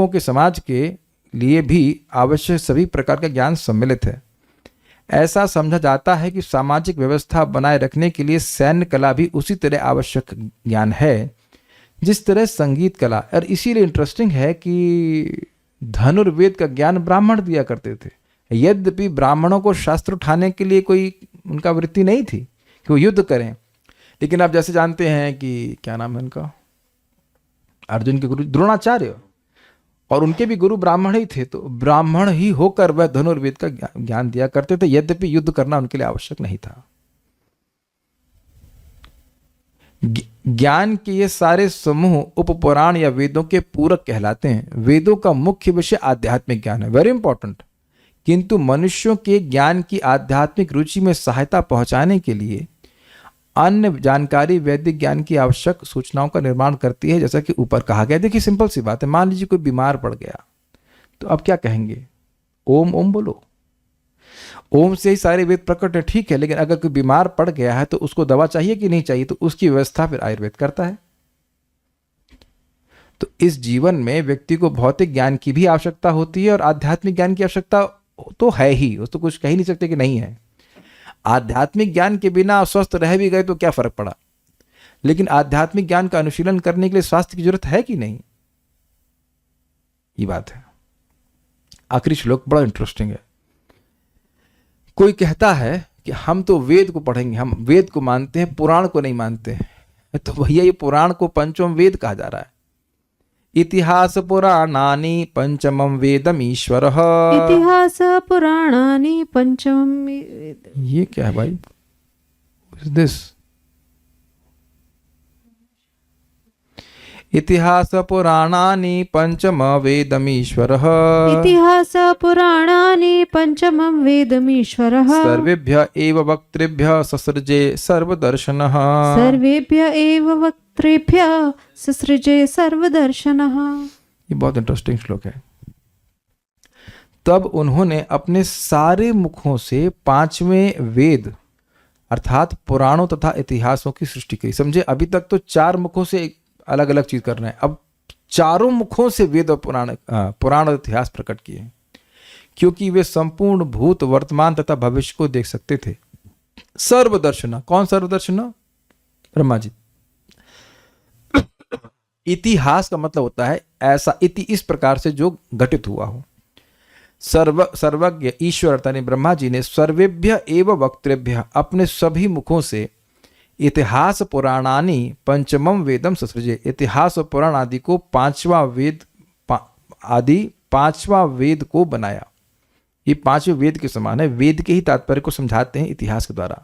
के समाज के लिए भी आवश्यक सभी प्रकार का ज्ञान सम्मिलित है। ऐसा समझा जाता है कि सामाजिक व्यवस्था बनाए रखने के लिए सैन्य कला भी उसी तरह आवश्यक ज्ञान है जिस तरह संगीत कला। और इसीलिए इंटरेस्टिंग है कि धनुर्वेद का ज्ञान ब्राह्मण दिया करते थे। यद्यपि ब्राह्मणों को शास्त्र उठाने के लिए कोई उनका वृत्ति नहीं थी कि वो युद्ध करें, लेकिन आप जैसे जानते हैं कि क्या नाम है उनका, अर्जुन के गुरु द्रोणाचार्य, और उनके भी गुरु ब्राह्मण ही थे, तो ब्राह्मण ही होकर वह धनुर्वेद का ज्ञान दिया करते थे, यद्यपि युद्ध करना उनके लिए आवश्यक नहीं था। ज्ञान के ये सारे समूह उपपुराण या वेदों के पूरक कहलाते हैं। वेदों का मुख्य विषय आध्यात्मिक ज्ञान है, वेरी इंपॉर्टेंट, किंतु मनुष्यों के ज्ञान की आध्यात्मिक रुचि में सहायता पहुंचाने के लिए अन्य जानकारी वैदिक ज्ञान की आवश्यक सूचनाओं का निर्माण करती है, जैसा कि ऊपर कहा गया। देखिए सिंपल सी बात है, मान लीजिए कोई बीमार पड़ गया तो अब क्या कहेंगे? ओम ओम बोलो। ओम से ही सारे वेद प्रकट है, ठीक है, लेकिन अगर कोई बीमार पड़ गया है तो उसको दवा चाहिए कि नहीं चाहिए? तो उसकी व्यवस्था फिर आयुर्वेद करता है। तो इस जीवन में व्यक्ति को भौतिक ज्ञान की भी आवश्यकता होती है और आध्यात्मिक ज्ञान की आवश्यकता तो है ही, उस तो कुछ कह ही नहीं सकते कि नहीं है। आध्यात्मिक ज्ञान के बिना स्वस्थ रह भी गए तो क्या फर्क पड़ा, लेकिन आध्यात्मिक ज्ञान का अनुशीलन करने के लिए स्वास्थ्य की जरूरत है कि नहीं, ये बात है। आखिरी श्लोक बड़ा इंटरेस्टिंग है। कोई कहता है कि हम तो वेद को पढ़ेंगे, हम वेद को मानते हैं, पुराण को नहीं मानते हैं। तो भैया ये पुराण को पंचम वेद कहा जा रहा है। इतिहास पुराणानि पंचमं वेदम ईश्वरः। इतिहास पुराणानि पंचमं वेदम्। ये क्या है भाई? What is this? इतिहास पुराणानि पंचम वेदमीश्वरः। इतिहास पुराणानि पंचमं वेदमीश्वरः। सर्वेभ्य एव वक्तृभ्य ससृजे सर्वदर्शनः। सर्वेभ्य एव वक्तृभ्य ससृजे सर्वदर्शनः। ये बहुत इंटरेस्टिंग श्लोक है। तब उन्होंने अपने सारे मुखों से पांचवें वेद अर्थात पुराणों तथा इतिहासों की सृष्टि की। समझे, अभी तक तो चार मुखों से अलग अलग चीज कर रहे हैं, अब चारों मुखों से वेद और पुराण और इतिहास प्रकट किए, क्योंकि वे संपूर्ण भूत वर्तमान तथा भविष्य को देख सकते थे। सर्वदर्शना, कौन सर्वदर्शना? ब्रह्मा जी। इतिहास का मतलब होता है ऐसा, इति इस प्रकार से जो घटित हुआ हो। सर्वज्ञ ईश्वर यानी ब्रह्मा जी ने सर्वेभ्य एव वक्तृभ्य अपने सभी मुखों से इतिहास पुराणानि पंचमम वेदम ससृजे, इतिहास और पुराण आदि को पांचवा वेद को बनाया। ये पांचवें वेद के समान है। वेद के ही तात्पर्य को समझाते हैं इतिहास के द्वारा,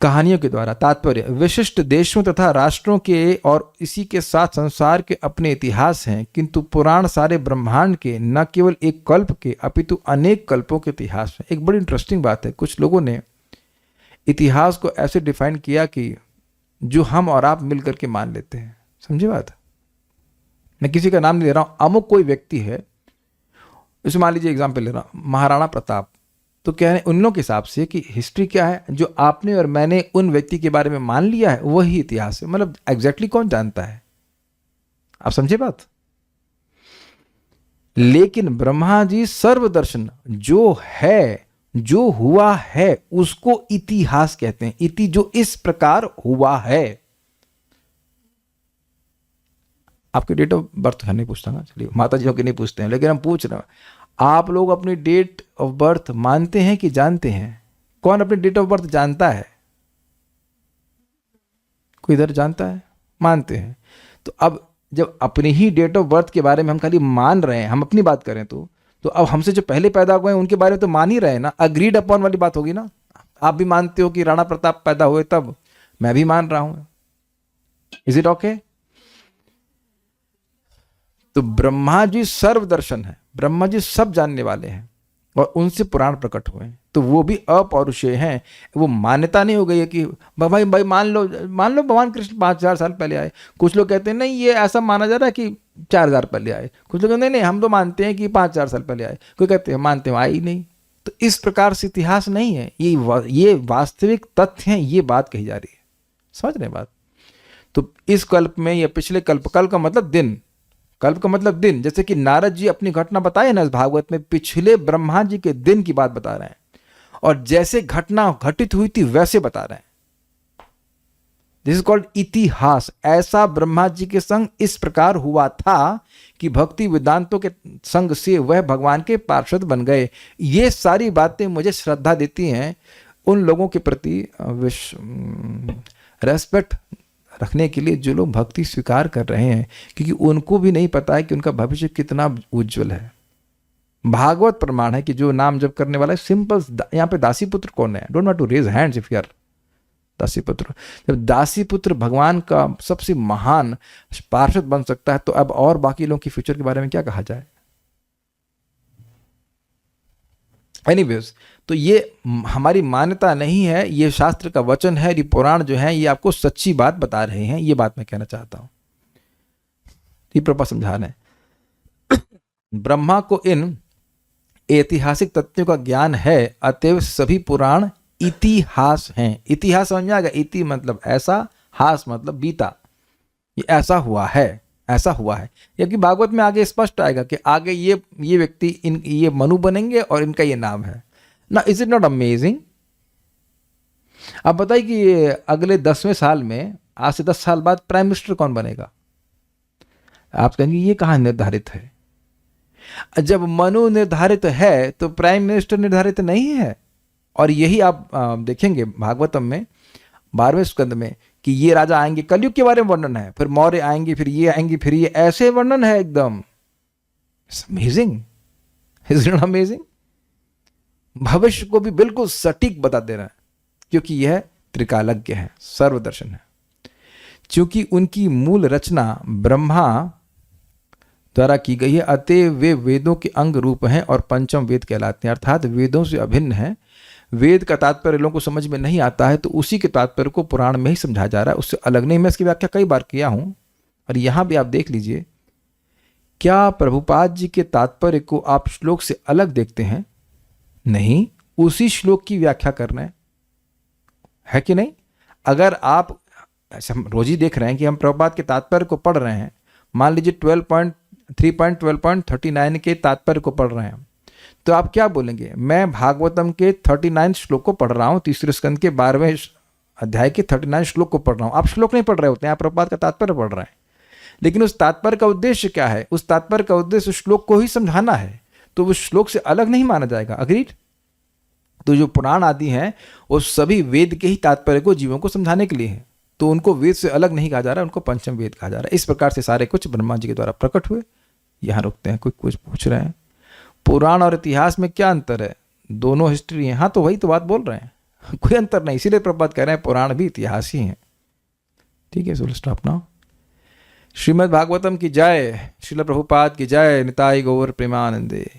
कहानियों के द्वारा। तात्पर्य विशिष्ट देशों तथा राष्ट्रों के और इसी के साथ संसार के अपने इतिहास हैं, किंतु पुराण सारे ब्रह्मांड के न केवल एक कल्प के अपितु अनेक कल्पों के इतिहास हैं। एक बड़ी इंटरेस्टिंग बात है, कुछ लोगों ने इतिहास को ऐसे डिफाइन किया कि जो हम और आप मिलकर के मान लेते हैं। समझे बात? मैं किसी का नाम नहीं ले रहा हूं, अमुक कोई व्यक्ति है, इसे मान लीजिए एग्जाम्पल ले रहा हूं, महाराणा प्रताप, तो कह रहे हैं उन लोगों के हिसाब से कि हिस्ट्री क्या है, जो आपने और मैंने उन व्यक्ति के बारे में मान लिया है वही इतिहास है। मतलब एग्जैक्टली कौन जानता है? आप समझे बात? लेकिन ब्रह्मा जी सर्वदर्शन जो है, जो हुआ है, उसको इतिहास कहते हैं। इति जो इस प्रकार हुआ है। आपके डेट ऑफ बर्थ नहीं पूछता ना, चलिए माता जी के नहीं पूछते हैं, लेकिन हम पूछ रहे हैं, आप लोग अपनी डेट ऑफ बर्थ मानते हैं कि जानते हैं? कौन अपनी डेट ऑफ बर्थ जानता है? कोई इधर जानता है? मानते हैं। तो अब जब अपनी ही डेट ऑफ बर्थ के बारे में हम खाली मान रहे हैं, हम अपनी बात करें तो अब हमसे जो पहले पैदा हुए हैं उनके बारे में तो मान ही रहे हैं ना, अग्रीड अपॉन वाली बात होगी ना। आप भी मानते हो कि राणा प्रताप पैदा हुए, तब मैं भी मान रहा हूं। Is it okay? तो ब्रह्मा जी सर्वदर्शन है, ब्रह्मा जी सब जानने वाले हैं और उनसे पुराण प्रकट हुए हैं, तो वो भी अपौरुषेय हैं। वो मान्यता नहीं हो गई है कि भाई मान लो भगवान कृष्ण 5000 साल पहले आए। कुछ लोग कहते हैं नहीं, ये ऐसा माना जा रहा है कि 4000 पहले आए। कुछ लोग कहते हैं नहीं, हम तो मानते हैं कि 5000 साल पहले आए। कोई कहते हैं मानते हैं आए ही नहीं। तो इस प्रकार से इतिहास नहीं है, ये वास्तविक तथ्य हैं, ये बात कही जा रही है। समझ रहे हैं बात? तो इस कल्प में या पिछले कल्प, कल्प का मतलब दिन, कल्प का मतलब दिन, जैसे कि नारद जी अपनी घटना बताए ना इस भागवत में, पिछले ब्रह्मा जी के दिन की बात बता रहे हैं और जैसे घटना घटित हुई थी वैसे बता रहे हैं। दिस इज कॉल्ड इतिहास। ऐसा ब्रह्मा जी के संग इस प्रकार हुआ था कि भक्ति वेदांतों के संग से वह भगवान के पार्षद बन गए। ये सारी बातें मुझे श्रद्धा देती हैं उन लोगों के प्रति रेस्पेक्ट रखने के लिए जो लोग भक्ति स्वीकार कर रहे हैं, क्योंकि उनको भी नहीं पता है कि उनका भविष्य कितना उज्जवल है। भागवत प्रमाण है कि जो नाम जप करने वाला है सिंपल। यहां पे दासी पुत्र कौन है? Don't want to raise hands if you are दासी पुत्र। जब दासी पुत्र भगवान का सबसे महान पार्षद बन सकता है, तो अब और बाकी लोगों की फ्यूचर के बारे में क्या कहा जाए? एनीवेज, तो ये हमारी मान्यता नहीं है, ये शास्त्र का वचन है। ये पुराण जो है ये आपको सच्ची बात बता रहे हैं, ये बात मैं कहना चाहता हूं। ये प्रभा समझा रहे हैं। ब्रह्मा को इन ऐतिहासिक तथ्यों का ज्ञान है, अतएव सभी पुराण इतिहास हैं। इतिहास समझ में आ गया? इति मतलब ऐसा, हास मतलब बीता। ये ऐसा हुआ है, ऐसा हुआ है। क्योंकि भागवत में आगे स्पष्ट आएगा कि आगे ये व्यक्ति ये मनु बनेंगे और इनका ये नाम है ना। Is it not amazing? अब बताइए कि अगले 10वें साल में, आज से 10 साल बाद प्राइम मिनिस्टर कौन बनेगा? आप कहेंगे ये कहां निर्धारित है? जब मनु निर्धारित है तो प्राइम मिनिस्टर निर्धारित नहीं है। और यही आप देखेंगे भागवतम में 12वें स्कंद में कि ये राजा आएंगे, कलयुग के बारे में वर्णन है, फिर मौर्य आएंगे, फिर ये आएंगे, फिर ये, ऐसे वर्णन है एकदम। It's amazing. Is it amazing? भविष्य को भी बिल्कुल सटीक बता दे रहा है, क्योंकि यह त्रिकालज्ञ है, सर्वदर्शन है। क्योंकि उनकी मूल रचना ब्रह्मा द्वारा की गई है, अतएव वे वेदों के अंग रूप हैं और पंचम वेद कहलाते हैं, अर्थात वेदों से अभिन्न है। वेद का तात्पर्य लोगों को समझ में नहीं आता है, तो उसी के तात्पर्य को पुराण में ही समझाया जा रहा है, उससे अलग नहीं। मैं इसकी व्याख्या कई बार किया हूं और यहां भी आप देख लीजिए। क्या प्रभुपाद जी के तात्पर्य को आप श्लोक से अलग देखते हैं? नहीं, उसी श्लोक की व्याख्या करना है कि नहीं? अगर आप ऐसे, हम रोज ही देख रहे हैं कि हम प्रभुपाद के तात्पर्य को पढ़ रहे हैं, मान लीजिए 3.12.39 के तात्पर्य को पढ़ रहे हैं, तो आप क्या बोलेंगे? मैं भागवतम के 39 श्लोक को पढ़ रहा हूं, तीसरे स्कंद के 12वें अध्याय के 39 श्लोक को पढ़ रहा हूं। आप श्लोक नहीं पढ़ रहे होते हैं, आप प्रभुपाद का तात्पर्य पढ़ रहे हैं। लेकिन उस तात्पर्य का उद्देश्य क्या है? उस तात्पर्य का उद्देश्य श्लोक को ही समझाना है, तो उस श्लोक से अलग नहीं माना जाएगा। अग्रीड? तो जो पुराण आदि हैं वो सभी वेद के ही तात्पर्य को जीवों को समझाने के लिए है, तो उनको वेद से अलग नहीं कहा जा रहा है, उनको पंचम वेद कहा जा रहा है। इस प्रकार से सारे कुछ ब्रह्मा जी के द्वारा प्रकट हुए। यहां रुकते हैं। कोई कुछ पूछ रहे हैं? पुराण और इतिहास में क्या अंतर है? दोनों हिस्ट्री है। हाँ, तो वही तो बात बोल रहे हैं, कोई अंतर नहीं। इसीलिए प्रभुपाद कह रहे हैं पुराण भी इतिहास ही है। ठीक है, so stop now. Shrimad Bhagavatam की जय, श्रील प्रभुपाद की जय, निताई गौर प्रेमानंदे।